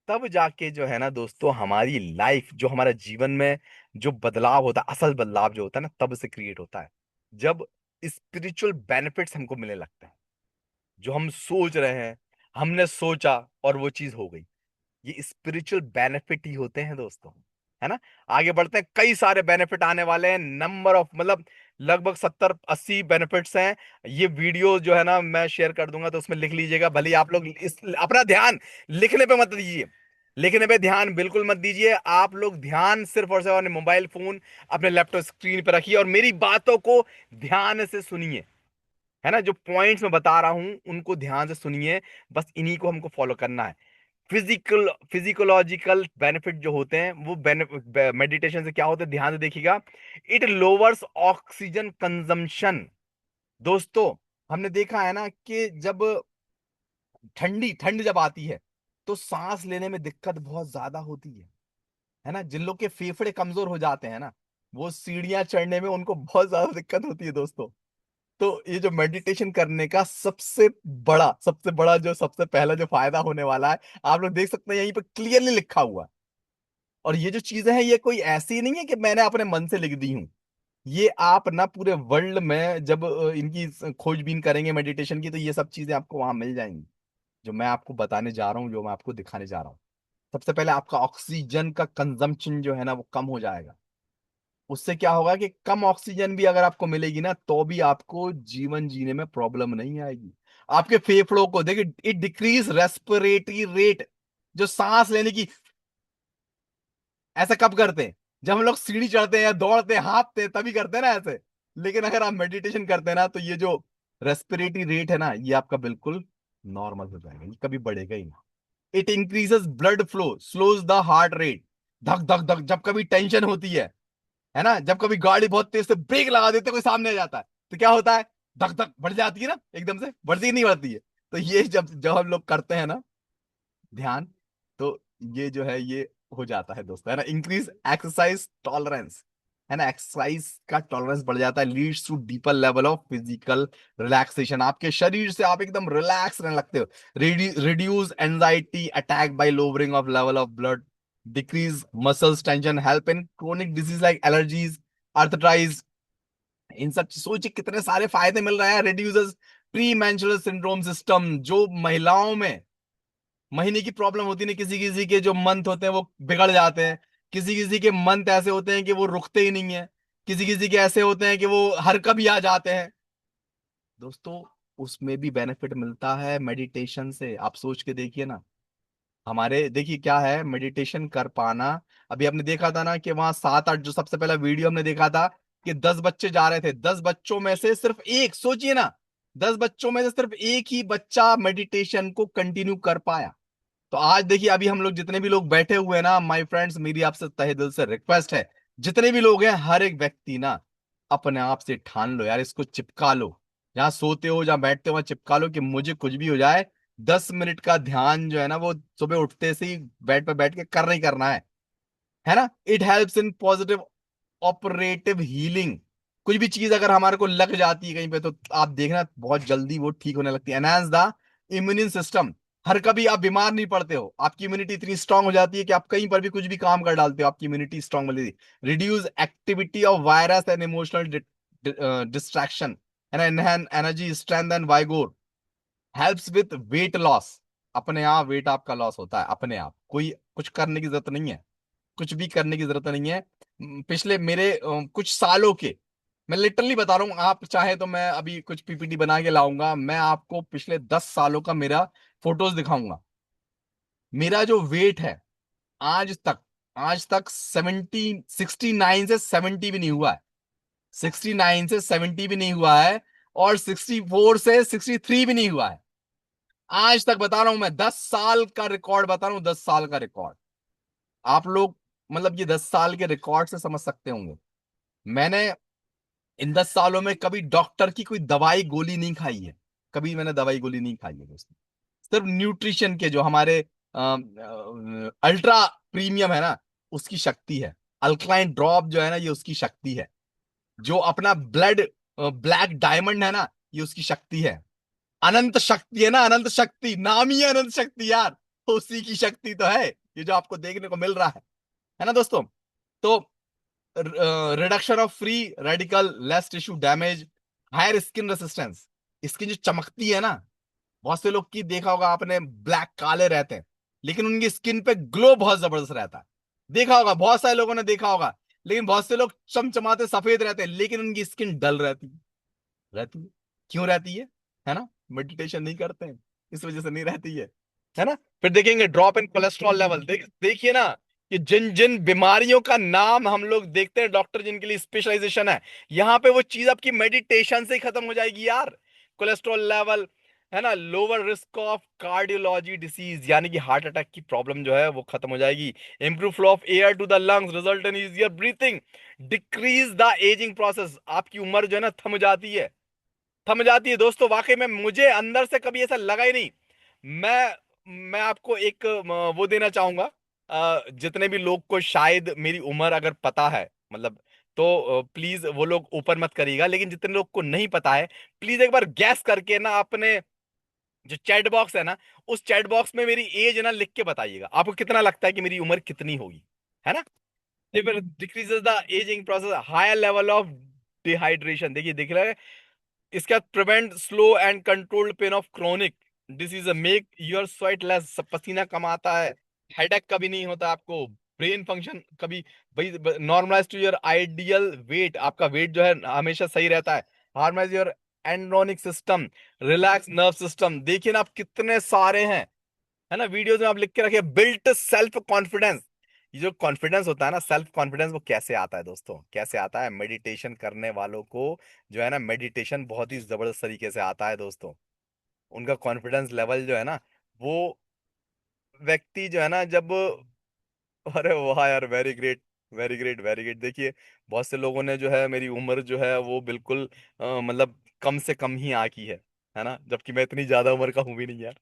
तब जाके जो है ना दोस्तों, हमारी लाइफ, जो हमारा जीवन में जो बदलाव होता है, असल बदलाव जो होता है ना, तब से क्रिएट होता है, जब स्पिरिचुअल बेनिफिट्स हमको मिलने लगते हैं। जो हम सोच रहे हैं, हमने सोचा और वो चीज हो गई, ये स्पिरिचुअल बेनिफिट ही होते हैं दोस्तों, है ना। आगे बढ़ते हैं, कई सारे बेनिफिट आने वाले हैं, नंबर ऑफ, मतलब लगभग 70-80 बेनिफिट्स हैं। ये वीडियो जो है ना मैं शेयर कर दूंगा, तो उसमें लिख लीजिएगा, भले ही आप लोग इस अपना ध्यान लिखने पे मत दीजिए, लिखने पे ध्यान बिल्कुल मत दीजिए, आप लोग ध्यान सिर्फ और सिर्फ अपने मोबाइल फोन, अपने लैपटॉप स्क्रीन पर रखिए और मेरी बातों को ध्यान से सुनिए, है ना। जो पॉइंट्स मैं बता रहा हूं उनको ध्यान से सुनिए, बस इन्हीं को हमको फॉलो करना है। फिजिकोलॉजिकल बेनिफिट जो होते हैं वो मेडिटेशन से क्या होता है, ध्यान से देखिएगा। It lowers oxygen consumption. दोस्तों हमने देखा है ना कि जब ठंड जब आती है तो सांस लेने में दिक्कत बहुत ज्यादा होती है ना। जिन लोग के फेफड़े कमजोर हो जाते हैं ना, वो सीढ़ियां चढ़ने में उनको बहुत ज्यादा दिक्कत होती है दोस्तों। तो ये जो मेडिटेशन करने का सबसे बड़ा जो सबसे पहला जो फायदा होने वाला है, आप लोग देख सकते हैं यहीं पर क्लियरली लिखा हुआ है। और ये जो चीजें हैं ये कोई ऐसी नहीं है कि मैंने अपने मन से लिख दी हूं। ये आप ना पूरे वर्ल्ड में जब इनकी खोजबीन करेंगे मेडिटेशन की, तो ये सब चीजें आपको वहां मिल जाएंगी जो मैं आपको बताने जा रहा हूँ, जो मैं आपको दिखाने जा रहा हूँ। सबसे पहले आपका ऑक्सीजन का कंजम्पशन जो है ना वो कम हो जाएगा। उससे क्या होगा कि कम ऑक्सीजन भी अगर आपको मिलेगी ना तो भी आपको जीवन जीने में प्रॉब्लम नहीं आएगी। आपके फेफड़ों को देखिए, इट डिक्रीज रेस्पिरेटरी रेट। जो सांस लेने की, ऐसा कब करते हैं? जब हम लोग सीढ़ी चढ़ते हैं या दौड़ते हैं, हाँफते हैं, तभी करते हैं ना ऐसे। लेकिन अगर आप मेडिटेशन करते हैं ना तो ये जो रेस्पिरेटरी रेट है ना ये आपका बिल्कुल नॉर्मल हो जाएगा, ये कभी बढ़ेगा ही ना। It increases blood flow, slows the heart rate. धक धक धक जब कभी टेंशन होती है ना, जब कभी गाड़ी बहुत तेज से ब्रेक लगा देते कोई सामने आ जाता है तो क्या होता है? धक धक बढ़ जाती है ना, एकदम से बढ़ती ही नहीं बढ़ती है। तो ये जब जब हम लोग करते हैं ना ध्यान, तो ये जो है ये हो जाता है दोस्तों, है ना। इंक्रीज एक्सरसाइज टॉलरेंस, है ना। एक्सरसाइज का टॉलरेंस बढ़ जाता है, leads to deeper level of physical relaxation. आपके शरीर से आप एकदम रिलैक्स रहने लगते हो। Reduce anxiety attack by lowering of level of blood, decrease muscles tension, help in chronic disease like allergies, arthritis. इन सब सोचिए कितने सारे फायदे मिल रहे हैं। Reduces premenstrual syndrome system, जो महिलाओं में महीने की प्रॉब्लम होती है, किसी किसी के जो मंथ होते हैं वो बिगड़ जाते हैं। किसी किसी के मंथ ऐसे होते हैं कि वो रुकते ही नहीं है। किसी किसी के ऐसे होते हैं कि वो हर कभी आ जाते हैं। दोस्तों, उसमें भी बेनिफिट मिलता है मेडिटेशन से। आप सोच के देखिए ना, हमारे देखिए क्या है मेडिटेशन कर पाना। अभी आपने देखा था ना कि वहां 7-8, जो सबसे पहला वीडियो हमने देखा था कि 10 बच्चे जा रहे थे, 10 बच्चों में से सिर्फ एक, सोचिए ना, 10 बच्चों में से सिर्फ एक ही बच्चा मेडिटेशन को कंटिन्यू कर पाया। तो आज देखिए, अभी हम लोग जितने भी लोग बैठे हुए हैं ना माय फ्रेंड्स, मेरी आपसे तहे दिल से रिक्वेस्ट है, जितने भी लोग हैं हर एक व्यक्ति ना अपने आप से ठान लो यार, इसको चिपका लो। जहां सोते हो जहां बैठते हो वहां चिपका लो कि मुझे कुछ भी हो जाए, 10 मिनट का ध्यान जो है ना वो सुबह उठते से ही बेड पर बैठ के करना ही करना है ना। It helps in positive operative healing. कुछ भी चीज अगर हमारे को लग जाती है कहीं पे तो आप देखना बहुत जल्दी वो ठीक होने लगती है। Enhance the immune system. हर कभी आप बीमार नहीं पड़ते हो, आपकी इम्यूनिटी इतनी स्ट्रांग हो जाती है कि आप कहीं पर भी कुछ भी काम कर डालते हो, आपकी इम्यूनिटी स्ट्रांग हो जाती है। Reduce activity of virus and emotional distraction, and enhance energy strength and vigour. Helps with weight loss. अपने आप वेट आपका लॉस होता है अपने आप, कोई कुछ करने की जरूरत नहीं है, कुछ भी करने की जरूरत नहीं है। पिछले मेरे कुछ सालों के, मैं लिटरली बता रहा हूँ, आप चाहे तो मैं अभी कुछ पीपीटी बना के लाऊंगा, मैं आपको पिछले 10 सालों का मेरा फोटोज दिखाऊंगा। मेरा जो वेट है आज तक 69 से 70 भी नहीं हुआ है। 69 से 70 भी नहीं हुआ है, और 64 से 63 भी नहीं हुआ है। आज तक बता रहा हूं मैं, 10 साल का रिकॉर्ड बता रहा हूं, 10 साल का रिकॉर्ड। आप लोग मतलब ये 10 साल के रिकॉर्ड से समझ सकते होंगे। मैंने इन 10 सालों में कभी डॉक्टर की कोई दवाई गोली नहीं खाई है। कभी मैंने दवाई गोली नहीं खाई है दोस्तों। सिर्फ न्यूट्रिशन के जो हमारे अल्ट्रा प्रीमियम है ना उसकी शक्ति है। अल्कलाइन ड्रॉप जो है ना ये उसकी शक्ति है। जो अपना ब्लड ब्लैक डायमंड है ना ये उसकी शक्ति है। अनंत शक्ति है ना, अनंत शक्ति, नाम ही है अनंत शक्ति यार, तो उसी की शक्ति तो है ये जो आपको देखने को मिल रहा है ना दोस्तों। तो reduction of free radical, less tissue damage, higher skin resistance. Skin जो चमकती है ना, बहुत से लोग की देखा होगा आपने, ब्लैक काले रहते हैं लेकिन उनकी स्किन पे ग्लो बहुत जबरदस्त रहता है। देखा होगा, बहुत सारे लोगों ने देखा होगा। लेकिन बहुत से लोग चमचमाते सफेद रहते हैं लेकिन उनकी स्किन डल रहती है। क्यों रहती है ना, मेडिटेशन नहीं करते हैं इस वजह से नहीं रहती है ना। फिर देखेंगे ड्रॉप इन कोलेस्ट्रॉल लेवल। देखिए ना कि जिन जिन बीमारियों का नाम हम लोग देखते हैं, डॉक्टर जिनके लिए स्पेशलाइजेशन है, यहाँ पे वो चीज आपकी मेडिटेशन से ही खत्म हो जाएगी यार। कोलेस्ट्रॉल लेवल, है ना, lower risk of cardiology disease, यानी कि हार्ट अटैक की प्रॉब्लम जो है वो खत्म हो जाएगी। Improve flow of air to the lungs, result in easier breathing, decrease the aging process. आपकी उम्र जो है ना थम जाती है। थम जाती है दोस्तों। वाकई में मुझे अंदर से कभी ऐसा लगा ही नहीं। मैं आपको एक वो देना चाहूंगा, जितने भी लोग को शायद मेरी उम्र अगर पता है, मतलब, तो प्लीज वो लोग ऊपर मत करिएगा, लेकिन जितने लोग को नहीं पता है, प्लीज एक बार गैस करके ना अपने जो चैट बॉक्स है ना, उस चैट बॉक्स में मेरी एज ना लिख के बताइएगा, आपको कितना लगता है कि मेरी उम्र कितनी होगी, है ना। Decreases the aging process, higher level of dehydration, देखिए दिख रहा है। इसका prevent slow and controlled pain of chronic disease, make your sweat less, पसीना कम आता है, हेडेक कभी नहीं होता आपको, ब्रेन फंक्शन कभी भाई normalise to your ideal weight, आपका वेट जो है हमेशा सही रहता है, harmonise your endocrine system, relax nerve system, देखिए ना आप कितने सारे हैं, है ना। वीडियोस में आप लिख के रखिए, बिल्ट सेल्फ कॉन्फिडेंस। ये जो कॉन्फिडेंस होता है ना, सेल्फ कॉन्फिडेंस, वो कैसे आता है दोस्तों, कैसे आता है? मेडिटेशन करने वालों को जो है ना, मेडिटेशन बहुत ही जबरदस्त तरीके से आता है दोस्तों। उनका कॉन्फिडेंस लेवल जो है ना, वो व्यक्ति जो है ना, जब, अरे वाह यार, very great, very great, very great. देखिए बहुत से लोगों ने जो है मेरी उम्र जो है वो बिल्कुल मतलब कम से कम ही आकी है ना, जबकि मैं इतनी ज्यादा उम्र का हूं भी नहीं यार।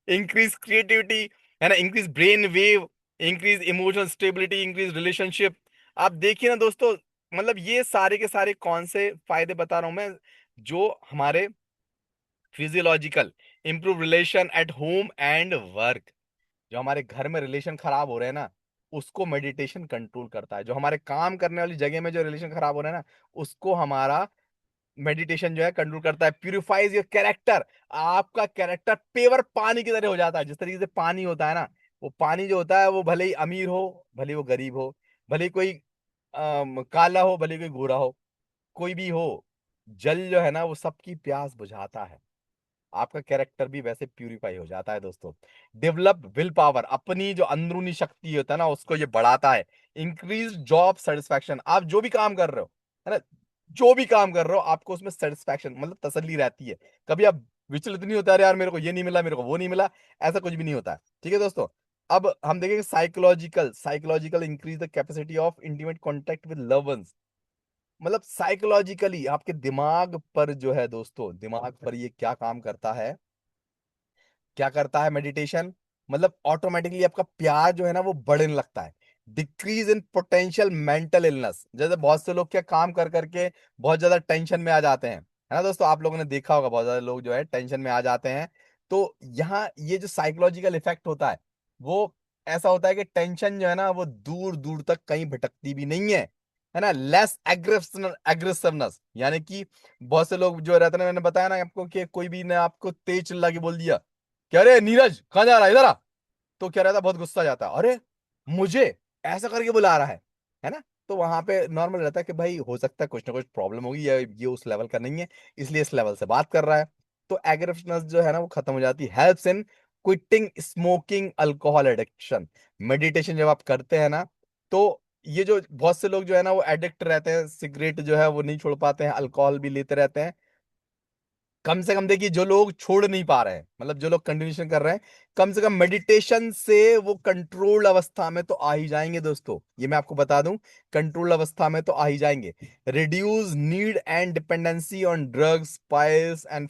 इंक्रीज क्रिएटिविटी, है ना, increase brain wave, increase emotional stability, increase relationship. आप देखिए ना दोस्तों, मतलब ये सारे के सारे कौन से फायदे बता रहा हूं मैं, जो हमारे physiological, improve relation at home and work, जो हमारे घर में रिलेशन खराब हो रहे हैं ना, उसको मेडिटेशन कंट्रोल करता है। जो हमारे काम करने वाली जगह में जो रिलेशन खराब हो रहे हैं ना, उसको हमारा मेडिटेशन जो है कंट्रोल करता है। प्यूरिफाइज योर कैरेक्टर, आपका कैरेक्टर पेवर पानी की तरह हो जाता है। जिस तरीके से पानी होता है ना, वो पानी जो होता है वो भले ही अमीर हो, भले ही वो गरीब हो, भले ही कोई काला हो, भले ही कोई गोरा हो, कोई भी हो, जल जो है ना वो सबकी प्यास बुझाता है। आपका कैरेक्टर भी वैसे प्यूरिफाई हो जाता है दोस्तों। डेवलप विल पावर, अपनी जो अंदरूनी शक्ति होता है ना उसको ये बढ़ाता है। इंक्रीज जॉब सेटिस्फैक्शन, आप जो भी काम कर रहे हो, है ना, जो भी काम कर रहे हो आपको उसमें सेटिस्फैक्शन मतलब तसल्ली रहती है। कभी आप विचलित नहीं होता, अरे यार मेरे को ये नहीं मिला, मेरे को वो नहीं मिला, ऐसा कुछ भी नहीं होता है। ठीक है दोस्तों। अब हम देखेंगे psychological, psychological increase the capacity of intimate contact with love ones, मतलब साइकोलॉजिकली आपके दिमाग पर जो है दोस्तों, दिमाग पर ये क्या काम करता है, क्या करता है मेडिटेशन, मतलब ऑटोमेटिकली आपका प्यार जो है ना वो बढ़ने लगता है। Decrease in potential mental illness, जैसे बहुत से लोग क्या काम कर करके बहुत ज्यादा टेंशन में आ जाते हैं, है ना दोस्तों, आप लोगों ने देखा होगा बहुत ज्यादा लोग जो है टेंशन में आ जाते हैं। तो यहाँ ये जो साइकोलॉजिकल इफेक्ट होता है, वो ऐसा होता है कि टेंशन जो है ना वो दूर दूर तक कहीं भटकती भी नहीं है ना। लेस एग्रेसिवनेस, यानी कि बहुत से लोग जो रहते हैं, मैंने बताया ना आपको कि कोई भी ने आपको तेज चिल्ला के बोल दिया क्या, अरे नीरज कहाँ जा रहा है, इधर आ, तो क्या रहता है, बहुत गुस्सा आ जाता है, अरे मुझे ऐसा करके बुला रहा है ना। तो वहां पे नॉर्मल रहता है कि भाई हो सकता है कुछ ना कुछ प्रॉब्लम होगी, या ये उस लेवल का नहीं है, इसलिए इस लेवल से बात कर रहा है। तो एग्रेसिवनेस जो है ना वो खत्म हो जाती है। Helps in quitting smoking alcohol addiction, meditation जब आप करते हैं ना, तो ये जो बहुत से लोग जो है ना वो एडिक्ट रहते हैं, सिगरेट जो है वो नहीं छोड़ पाते हैं, अल्कोहल भी लेते रहते हैं। कम से कम देखिए, जो लोग छोड़ नहीं पा रहे हैं, मतलब जो लोग कंटिन्यूशन कर रहे हैं, कम से कम मेडिटेशन से वो कंट्रोल अवस्था में तो आ ही जाएंगे दोस्तों, ये मैं आपको बता दूं, कंट्रोल अवस्था में तो आ ही जाएंगे। Reduce need and dependency on drugs, spice and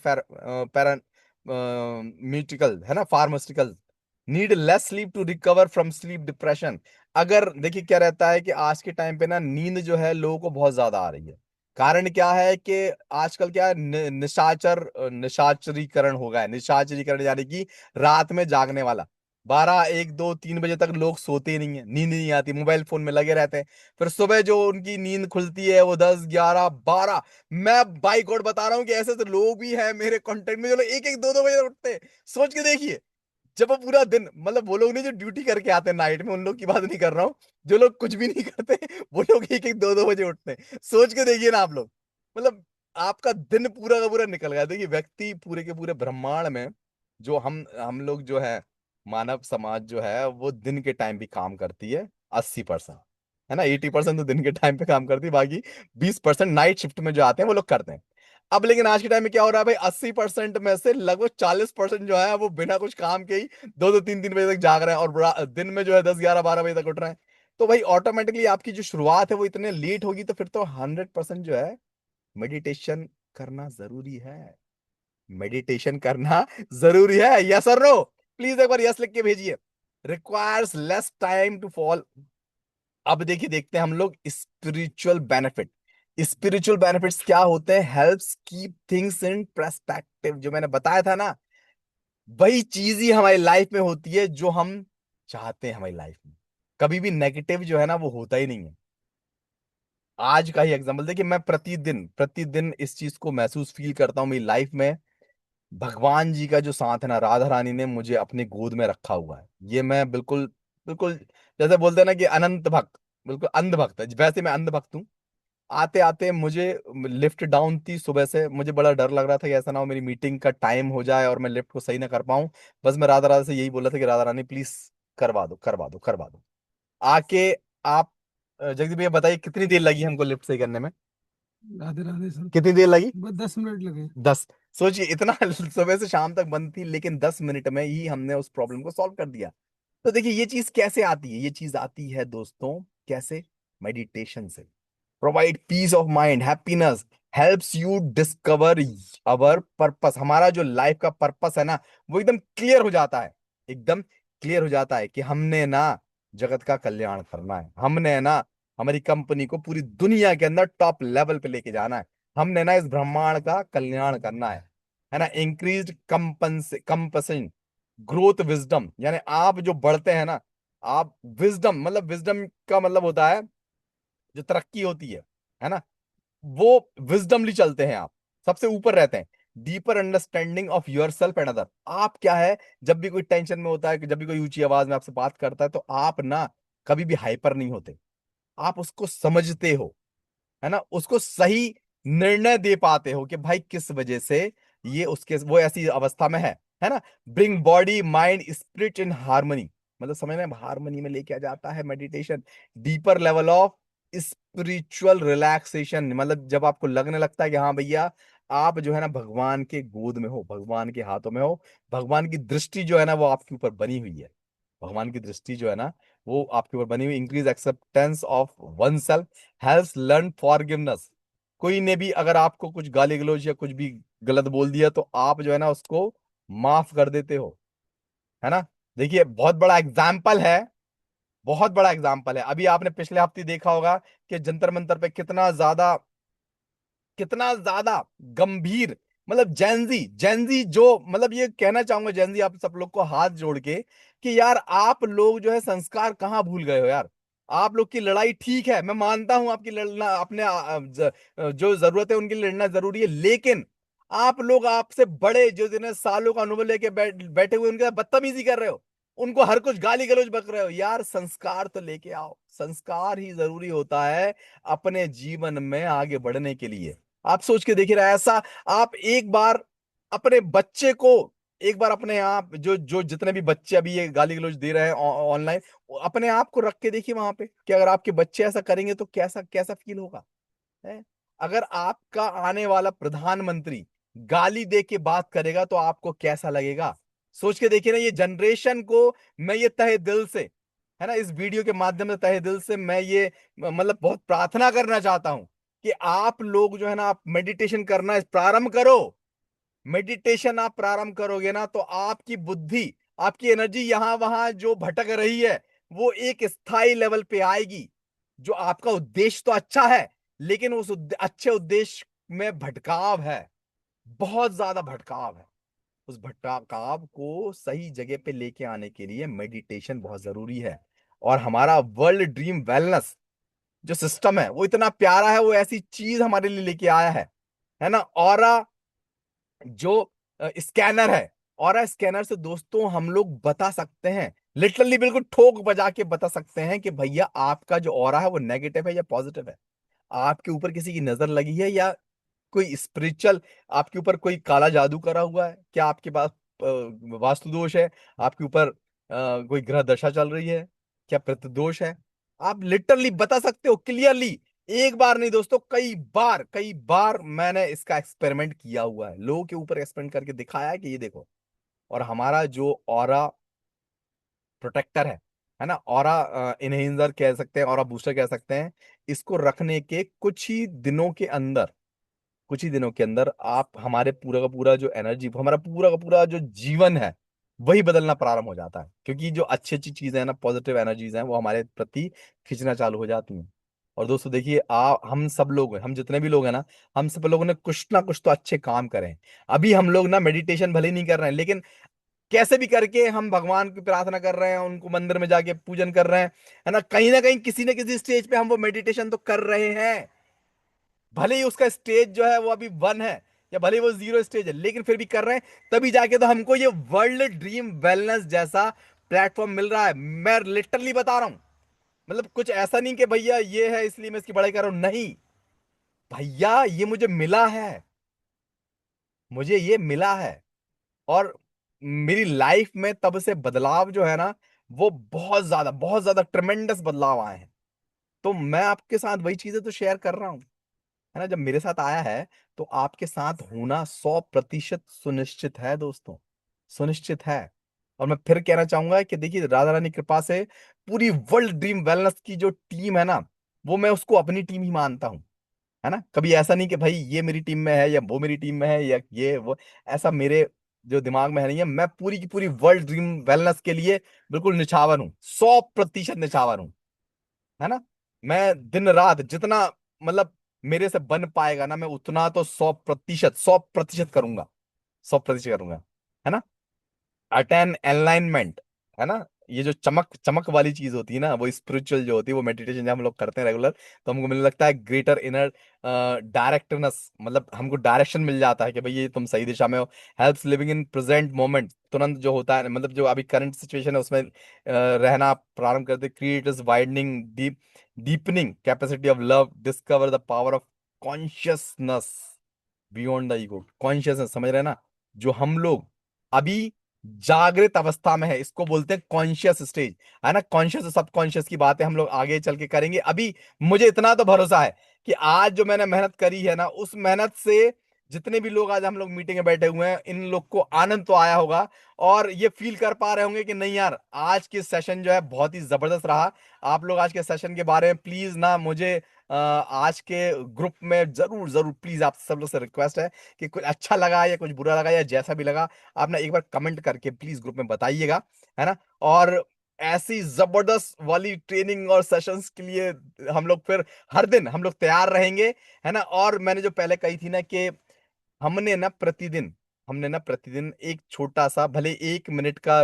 pharmaceutical, है ना, pharmaceutical. Need less sleep to recover from sleep depression. अगर देखिए क्या रहता है कि आज के टाइम पे ना नींद जो है लोगों को बहुत ज्यादा आ रही है। कारण क्या है कि आजकल क्या है, निशाचरीकरण हो गया है। निशाचरीकरण यानी कि रात में जागने वाला, 12 1 2 3 बजे तक लोग सोते ही नहीं है, नींद नहीं आती, मोबाइल फोन में लगे रहते हैं। फिर सुबह जो उनकी नींद खुलती है वो 10 11 12। मैं बाई गॉड बता रहा हूँ कि ऐसे तो लोग भी हैं मेरे कांटेक्ट में जो लोग 1 1 2 2 बजे उठते हैं। सोच के देखिए, जब वो पूरा दिन, मतलब वो लोग नहीं जो ड्यूटी करके आते हैं नाइट में, उन लोग की बात नहीं कर रहा हूँ, जो लोग कुछ भी नहीं करते वो लोग 1 1 2 2 बजे उठते हैं। सोच के देखिए ना आप लोग, मतलब आपका दिन पूरा का पूरा निकल गया। देखिए व्यक्ति पूरे के पूरे ब्रह्मांड में, जो हम लोग जो है, मानव समाज जो है वो दिन के टाइम भी काम करती है 80%, है ना, 80% तो दिन के टाइम पे काम करती है, बाकी 20% नाइट शिफ्ट में जो आते हैं वो लोग करते हैं। अब लेकिन आज के टाइम में क्या हो रहा है भाई, 80% में से लगभग 40% जो है वो बिना कुछ काम के ही 2 2 3 3 बजे तक जाग रहे हैं, और दिन में जो है 10 11 12 बजे तक उठ रहे हैं। तो भाई ऑटोमेटिकली आपकी जो शुरुआत है वो इतने लेट होगी, तो फिर तो 100% जो है मेडिटेशन करना जरूरी है, मेडिटेशन करना जरूरी है। यस और नो? प्लीज एक बार यस लिख के भेजिए। Requires less time to fall. अब देखिए, देखते हैं हम लोग स्पिरिचुअल बेनिफिट। स्पिरिचुअल बेनिफिट्स क्या होते हैं? Helps keep things in perspective. जो मैंने बताया था ना, वही चीज ही हमारी लाइफ में होती है जो हम चाहते हैं हमारी लाइफ में। कभी भी नेगेटिव जो है ना वो होता ही नहीं है। आज का ही एग्जांपल देखिए, मैं प्रतिदिन प्रतिदिन इस चीज को महसूस फील करता हूँ मेरी लाइफ में। भगवान जी का जो साथ है ना, राधा रानी ने मुझे अपने गोद में रखा हुआ है। ये मैं बिल्कुल बिल्कुल, जैसे बोलते हैं ना कि अनंत भक्त, बिल्कुल अंध भक्त है, वैसे मैं अंध भक्त हूँ। आते आते मुझे लिफ्ट डाउन थी सुबह से, मुझे बड़ा डर लग रहा था कि ऐसा ना हो मेरी मीटिंग का टाइम हो जाए और मैं लिफ्ट को सही ना कर पाऊं। बस मैं राधा राधा से यही बोला था कि राधा रानी प्लीज करवा दो, करवा दो, करवा दो। आके आप जगदीप भैया बताइए कितनी देर लगी हमको लिफ्ट सही करने में? राधे राधे सर। कितनी देर लगी? बस 10 मिनट लगे। 10। सोचिए, इतना सुबह से शाम तक बंद थी, लेकिन 10 मिनट में ही हमने उस प्रॉब्लम को सॉल्व कर दिया। तो देखिए, ये चीज कैसे आती है? ये चीज आती है दोस्तों, कैसे? मेडिटेशन से। Provide peace of mind, happiness, helps you discover our purpose. हमारा जो लाइफ का पर्पस है ना, वो एकदम क्लियर हो जाता है। एकदम क्लियर हो जाता है कि हमने ना जगत का कल्याण करना है, हमने ना हमारी कंपनी को पूरी दुनिया के अंदर टॉप लेवल पे लेके जाना है, हमने ना इस ब्रह्मांड का कल्याण करना है ना। Increased compassion, growth, wisdom. यानी आप जो बढ़ते हैं ना, आप विजडम, मतलब विजडम का मतलब होता है जो तरक्की होती है ना, वो विजडमली चलते हैं आप, सबसे ऊपर रहते हैं। Deeper understanding of your self and other. आप क्या है, जब भी कोई टेंशन में होता है, कि जब भी कोई ऊंची आवाज में आपसे बात करता है, तो आप ना कभी भी हाइपर नहीं होते, आप उसको समझते हो, है ना, उसको सही निर्णय दे पाते हो कि भाई किस वजह से ये उसके वो ऐसी अवस्था में है ना। Bring body mind spirit in harmony, मतलब समझ में हार्मनी में लेके आ जाता है meditation. Deeper level of spiritual relaxation, मतलब जब आपको लगने लगता है कि हाँ भैया, आप जो है ना भगवान के गोद में हो, भगवान के हाथों में हो, भगवान की दृष्टि जो है ना वो आपके ऊपर बनी हुई है, भगवान की दृष्टि जो है ना वो आपके ऊपर बनी हुई। Increase acceptance of one self, helps learn forgiveness. कोई ने भी अगर आपको कुछ गाली गलौज या कुछ भी गलत बोल दिया, तो आप जो है ना उसको माफ कर देते हो, है ना। देखिए, बहुत बड़ा एग्जाम्पल है, बहुत बड़ा एग्जाम्पल है। अभी आपने पिछले हफ्ते देखा होगा कि जंतर मंतर पे कितना ज्यादा गंभीर, मतलब जेंजी जेंजी जो, मतलब ये कहना चाहूंगा जेंजी आप सब लोग को हाथ जोड़ के कि यार आप लोग जो है संस्कार कहाँ भूल गए हो यार। आप लोग की लड़ाई ठीक है, मैं मानता हूं आपकी लड़ना, अपने जो जरूरत है उनके लिए लड़ना जरूरी है, लेकिन आप लोग आपसे बड़े जो जिन्हें सालों का अनुभव लेके बैठे हुए उनके साथ बदतमीजी कर रहे हो, उनको हर कुछ गाली गलौज बक रहे हो। यार संस्कार तो लेके आओ, संस्कार ही जरूरी होता है अपने जीवन में आगे बढ़ने के लिए। आप सोच के देखिए ना, ऐसा आप एक बार अपने बच्चे को, एक बार अपने आप जो जो जितने भी बच्चे अभी ये गाली गलौज दे रहे हैं ऑनलाइन, अपने आप को रख के देखिए वहां पे कि अगर आपके बच्चे ऐसा करेंगे तो कैसा कैसा फील होगा, है? अगर आपका आने वाला प्रधानमंत्री गाली दे के बात करेगा तो आपको कैसा लगेगा? सोच के देखिए ना। ये जनरेशन को मैं ये तहे दिल से, है ना, इस वीडियो के माध्यम से तहे दिल से मैं ये मतलब बहुत प्रार्थना करना चाहता हूं कि आप लोग जो है ना, आप मेडिटेशन करना प्रारंभ करो। मेडिटेशन आप प्रारंभ करोगे ना, तो आपकी बुद्धि, आपकी एनर्जी यहां वहां जो भटक रही है, वो एक स्थायी लेवल पे आएगी। जो आपका उद्देश्य तो अच्छा है, लेकिन उस अच्छे उद्देश्य में भटकाव है, बहुत ज्यादा भटकाव है। उस भटकाव को सही जगह पे लेके आने के लिए मेडिटेशन बहुत जरूरी है। और हमारा वर्ल्ड ड्रीम वेलनेस जो सिस्टम है वो इतना प्यारा है, वो ऐसी चीज हमारे लिए लेके आया है ना। ऑरा जो स्कैनर है, ऑरा स्कैनर से दोस्तों हम लोग बता सकते हैं, लिटरली बिल्कुल ठोक बजा के बता सकते हैं कि भैया आपका जो ऑरा है वो नेगेटिव है या पॉजिटिव है। आपके ऊपर किसी की नजर लगी है, या कोई स्पिरिचुअल आपके ऊपर कोई काला जादू करा हुआ है, क्या आपके पास वास्तु दोष है, आपके ऊपर कोई ग्रह दशा चल रही है, क्या पितृदोष है। आप लिटरली बता सकते हो क्लियरली। एक बार नहीं दोस्तों, कई बार मैंने इसका एक्सपेरिमेंट किया हुआ है, लोगों के ऊपर एक्सपेरिमेंट करके दिखाया है कि ये देखो। और हमारा जो ऑरा प्रोटेक्टर है ना, ऑरा इनहेंसर कह सकते हैं, ऑरा बूस्टर कह सकते हैं, इसको रखने के कुछ ही दिनों के अंदर कुछ ही दिनों के अंदर आप हमारे पूरा का पूरा जो एनर्जी, हमारा पूरा का पूरा जो जीवन है वही बदलना प्रारंभ हो जाता है, क्योंकि जो अच्छी अच्छी चीजें हैं ना, पॉजिटिव एनर्जीज हैं, वो हमारे प्रति खींचना चालू हो जाती हैं। और दोस्तों देखिए, हम सब लोग हैं, हम जितने भी लोग हैं ना, हम सब लोगों ने कुछ ना कुछ तो अच्छे काम करे हैं। अभी हम लोग ना मेडिटेशन भले ही नहीं कर रहे हैं, लेकिन कैसे भी करके हम भगवान की प्रार्थना कर रहे हैं, उनको मंदिर में जाके पूजन कर रहे हैं, है ना कहीं किसी न किसी स्टेज पे हम वो मेडिटेशन तो कर रहे हैं। भले ही उसका स्टेज जो है वो अभी 1 है, या भले ही वो 0 स्टेज है, लेकिन फिर भी कर रहे हैं। तभी जाके तो हमको ये वर्ल्ड ड्रीम वेलनेस जैसा प्लेटफॉर्म मिल रहा है। मैं लिटरली बता रहा हूं, मतलब कुछ ऐसा नहीं कि भैया ये है इसलिए मैं इसकी बड़ाई कर रहा हूं, नहीं भैया, ये मुझे मिला है, मुझे ये मिला है। और मेरी लाइफ में तब से बदलाव जो है ना, वो बहुत ज्यादा ट्रेमेंडस बदलाव आए हैं। तो मैं आपके साथ वही चीजें तो शेयर कर रहा हूं, है ना। जब मेरे साथ आया है तो आपके साथ होना 100% सुनिश्चित है दोस्तों, सुनिश्चित है। और मैं फिर कहना चाहूंगा कि देखिए, राधा रानी की कृपा से पूरी वर्ल्ड ड्रीम वेलनेस की जो टीम है ना, वो मैं उसको अपनी टीम ही मानता हूं, है ना। कभी ऐसा नहीं कि भाई ये मेरी टीम में है या वो मेरी टीम में है या ये वो, ऐसा मेरे जो दिमाग में है नहीं है। मैं पूरी की पूरी वर्ल्ड ड्रीम वेलनेस के लिए बिल्कुल निछावर हूँ, 100% निछावर हूँ, है ना। मैं दिन रात जितना, मतलब मेरे से बन पाएगा ना, मैं उतना तो 100% करूंगा, 100% करूंगा, है ना। अटेन अलाइनमेंट, है ना। ये जो चमक चमक वाली चीज होती है ना, वो स्पिरिचुअल जो होती है, वो मेडिटेशन जब हम लोग करते हैं रेगुलर, तो हमको मिलने लगता है ग्रेटर इनर डायरेक्टनेस, मतलब हमको डायरेक्शन मिल जाता है कि भाई ये तुम सही दिशा में हो। Helps living in present moment, तुरंत जो होता है, मतलब जो अभी करंट सिचुएशन है उसमें रहना प्रारंभ करते। Create is widening deepening capacity of love, discover the power of consciousness beyond the ego. Consciousness, समझ रहे हैं ना, जो हम लोग अभी जागृत अवस्था में है, इसको बोलते हैं कॉन्शियस स्टेज, है ना। कॉन्शियस और सबकॉन्शियस की बातें हम लोग आगे चल के करेंगे। अभी मुझे इतना तो भरोसा है कि आज जो मैंने मेहनत करी है ना, उस मेहनत से जितने भी लोग आज हम लोग मीटिंग में बैठे हुए हैं, इन लोग को आनंद तो आया होगा, और ये फील कर पा रहे होंगे कि नहीं यार, आज की सेशन जो है बहुत ही जबरदस्त रहा। आप लोग आज के सेशन के बारे में प्लीज ना मुझे आज के ग्रुप में जरूर जरूर प्लीज आप सब लोग से रिक्वेस्ट है कि कुछ अच्छा लगा या कुछ बुरा लगा या जैसा भी लगा, आप ना एक बार कमेंट करके प्लीज ग्रुप में बताइएगा, है ना। और ऐसी जबरदस्त वाली ट्रेनिंग और सेशंस के लिए हम लोग फिर हर दिन हम लोग तैयार रहेंगे, है ना। और मैंने जो पहले कही थी ना कि हमने ना प्रतिदिन हमने ना प्रतिदिन एक छोटा सा, भले 1 मिनट का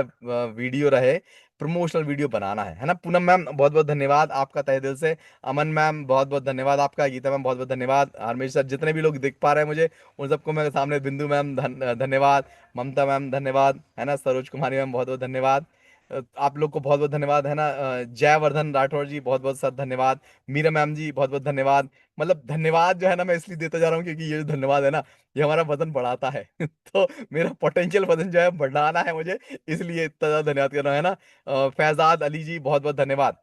वीडियो रहे, प्रमोशनल वीडियो बनाना है ना। पूनम मैम बहुत बहुत धन्यवाद आपका तहे दिल से। अमन मैम बहुत बहुत धन्यवाद आपका। गीता मैम बहुत बहुत धन्यवाद। हरमेश सर, जितने भी लोग दिख पा रहे हैं मुझे, उन सबको मैं सामने, बिंदु मैम धन्यवाद। ममता मैम धन्यवाद, है ना। सरोज कुमारी मैम बहुत बहुत धन्यवाद। आप लोग को बहुत बहुत धन्यवाद, है ना। जयवर्धन राठौर जी बहुत बहुत सर धन्यवाद। मीरा मैम जी बहुत बहुत धन्यवाद। मतलब धन्यवाद जो है ना, मैं इसलिए देता जा रहा हूँ क्योंकि ये जो धन्यवाद है ना, ये हमारा वजन बढ़ाता है तो मेरा पोटेंशियल वजन जो है बढ़ाना है मुझे, इसलिए इतना ज्यादा धन्यवाद कर रहा हूं, है ना। फैजाद अली जी बहुत बहुत धन्यवाद।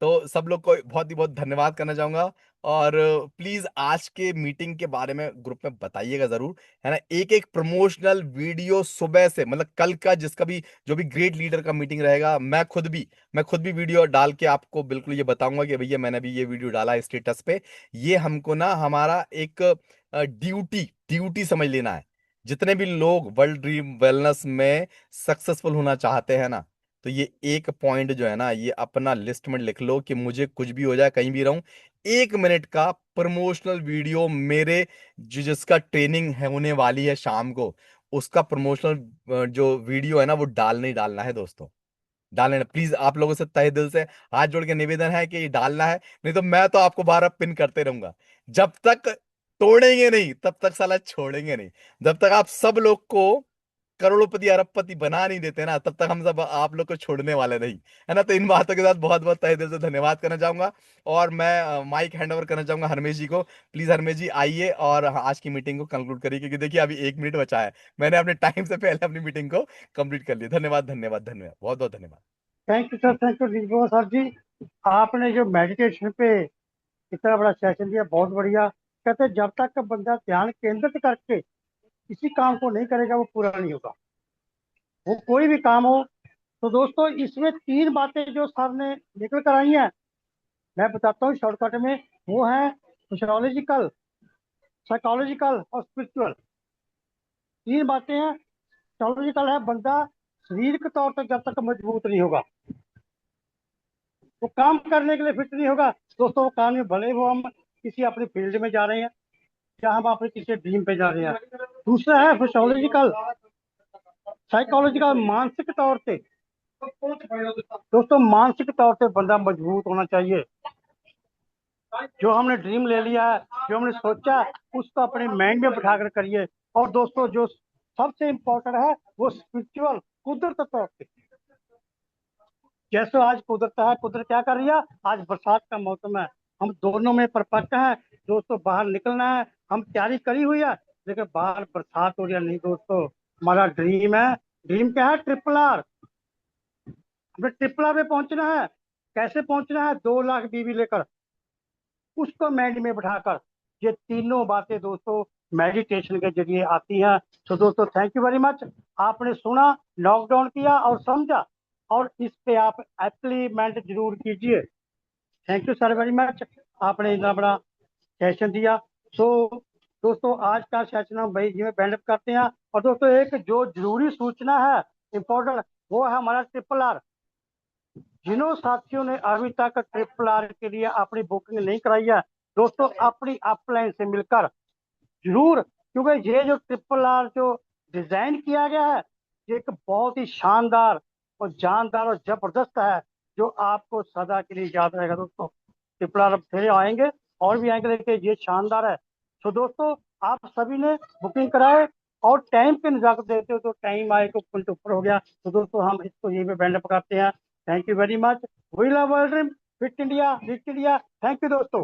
तो सब लोग को बहुत ही बहुत धन्यवाद करना चाहूंगा। और प्लीज आज के मीटिंग के बारे में ग्रुप में बताइएगा जरूर, है ना। एक एक प्रमोशनल वीडियो सुबह से, मतलब कल का जिसका भी, जो भी ग्रेट लीडर का मीटिंग रहेगा, मैं खुद भी वीडियो डाल के आपको बिल्कुल ये बताऊंगा कि भैया मैंने भी ये वीडियो डाला है स्टेटस पे। ये हमको ना हमारा एक ड्यूटी ड्यूटी समझ लेना है। जितने भी लोग वर्ल्ड ड्रीम वेलनेस में सक्सेसफुल होना चाहते हैं ना, तो ये एक पॉइंट जो है ना, ये अपना लिस्ट में लिख लो कि मुझे कुछ भी हो जाए, कहीं भी रहूं, 1 मिनट का प्रमोशनल वीडियो मेरे जिसका ट्रेनिंग है होने वाली है शाम को, उसका प्रमोशनल जो वीडियो है ना, वो डालना ही डालना है दोस्तों। डालना है प्लीज। आप लोगों से तहे दिल से हाथ जोड़ के निवेदन है कि ये डालना है, नहीं तो मैं तो आपको 12 पिन करते रहूंगा। जब तक तोड़ेंगे नहीं तब तक साला छोड़ेंगे नहीं। जब तक आप सब लोग को करोड़पति अरबपति बना नहीं देते ना, तब तक हम सब आप लोग को छोड़ने वाले नहीं, है ना। तो इन बातों के साथ बहुत बहुत तहे दिल से धन्यवाद करना चाहूंगा। और मैं माइक हैंड ओवर करना चाहूंगा हरमेश जी को। प्लीज हरमेश जी आइए और आज की मीटिंग को कंक्लूड करिए, क्योंकि देखिए अभी 1 मिनट बचा है। मैंने अपने टाइम से पहले अपनी मीटिंग को कंप्लीट कर लिया। धन्यवाद धन्यवाद धन्यवाद, बहुत बहुत धन्यवाद। Thank you sir, thank you Rizwa sir ji. आपने जो मेडिटेशन पे इतना बड़ा सेशन दिया, बहुत बढ़िया। कहते हैं जब तक बंदा ध्यान केंद्रित करके किसी काम को नहीं करेगा, वो पूरा नहीं होगा, वो कोई भी काम हो। तो दोस्तों, इसमें 3 बातें जो सर ने निकल कर आई हैं, मैं बताता हूँ शॉर्टकट में। वो है फिजियोलॉजिकल, साइकोलॉजिकल और स्पिरिचुअल। तीन बातें हैं। साइकोलॉजिकल है, बंदा शारीरिक तौर पर जब तक मजबूत नहीं होगा, वो काम करने के लिए फिट नहीं होगा। दोस्तों वो काम में भले वो हम किसी अपनी फील्ड में जा रहे हैं या हम अपने किसी ड्रीम पे जा रहे हैं। दूसरा है फिजियोलॉजिकल, साइकोलॉजिकल, मानसिक तौर पे। दोस्तों मानसिक तौर पे बंदा मजबूत होना चाहिए। जो हमने ड्रीम ले लिया है, जो हमने सोचा है, उसको अपने माइंड में बिठा कर करिए। और दोस्तों जो सबसे इम्पोर्टेंट है वो स्पिरिचुअल, कुदरत तौर पे। जैसे आज कुदरत है, कुदरत क्या कर रही है, आज बरसात का मौसम है, हम दोनों में परपक्ष हैं। दोस्तों बाहर निकलना है, हम तैयारी करी हुई है, लेकिन बाहर बरसात हो रही है। नहीं दोस्तों, हमारा ड्रीम है। ड्रीम क्या है? Triple R. हमें ट्रिपल आर में पहुंचना है। कैसे पहुंचना है? 2 लाख बीवी लेकर, उसको माइंड में बिठाकर। ये तीनों बातें दोस्तों मेडिटेशन के जरिए आती हैं। तो दोस्तों थैंक यू वेरी मच। आपने सुना, लॉकडाउन किया और समझा, और इस पे आप इम्प्लीमेंट जरूर कीजिए। Thank you sir very much, आपने इतना बड़ा सेशन दिया। सो दोस्तों आज का सेशन हम भाई जी में बैंड अप करते हैं। और दोस्तों एक जो जरूरी सूचना है, इम्पोर्टेंट, वो है हमारा ट्रिपल आर। जिन्हों साथियों ने अभी तक ट्रिपल आर के लिए अपनी बुकिंग नहीं कराई है, दोस्तों अपनी अपलाइन से मिलकर जरूर, क्योंकि ये जो ट्रिपल आर जो डिजाइन किया गया है, ये एक बहुत ही शानदार और जानदार और जबरदस्त है, जो आपको सदा के लिए याद रहेगा। दोस्तों ट्रिपल आर फिर आएंगे और भी आएंगे, लेकिन ये शानदार है। तो दोस्तों आप सभी ने बुकिंग कराए और टाइम पे नजाकत देते हो, तो टाइम आए तो पॉइंट ऊपर हो गया। तो दोस्तों हम इसको यहीं पे बैंड अप करते हैं। Thank you very much. We love world dream, fit India, rich India. Thank you दोस्तों।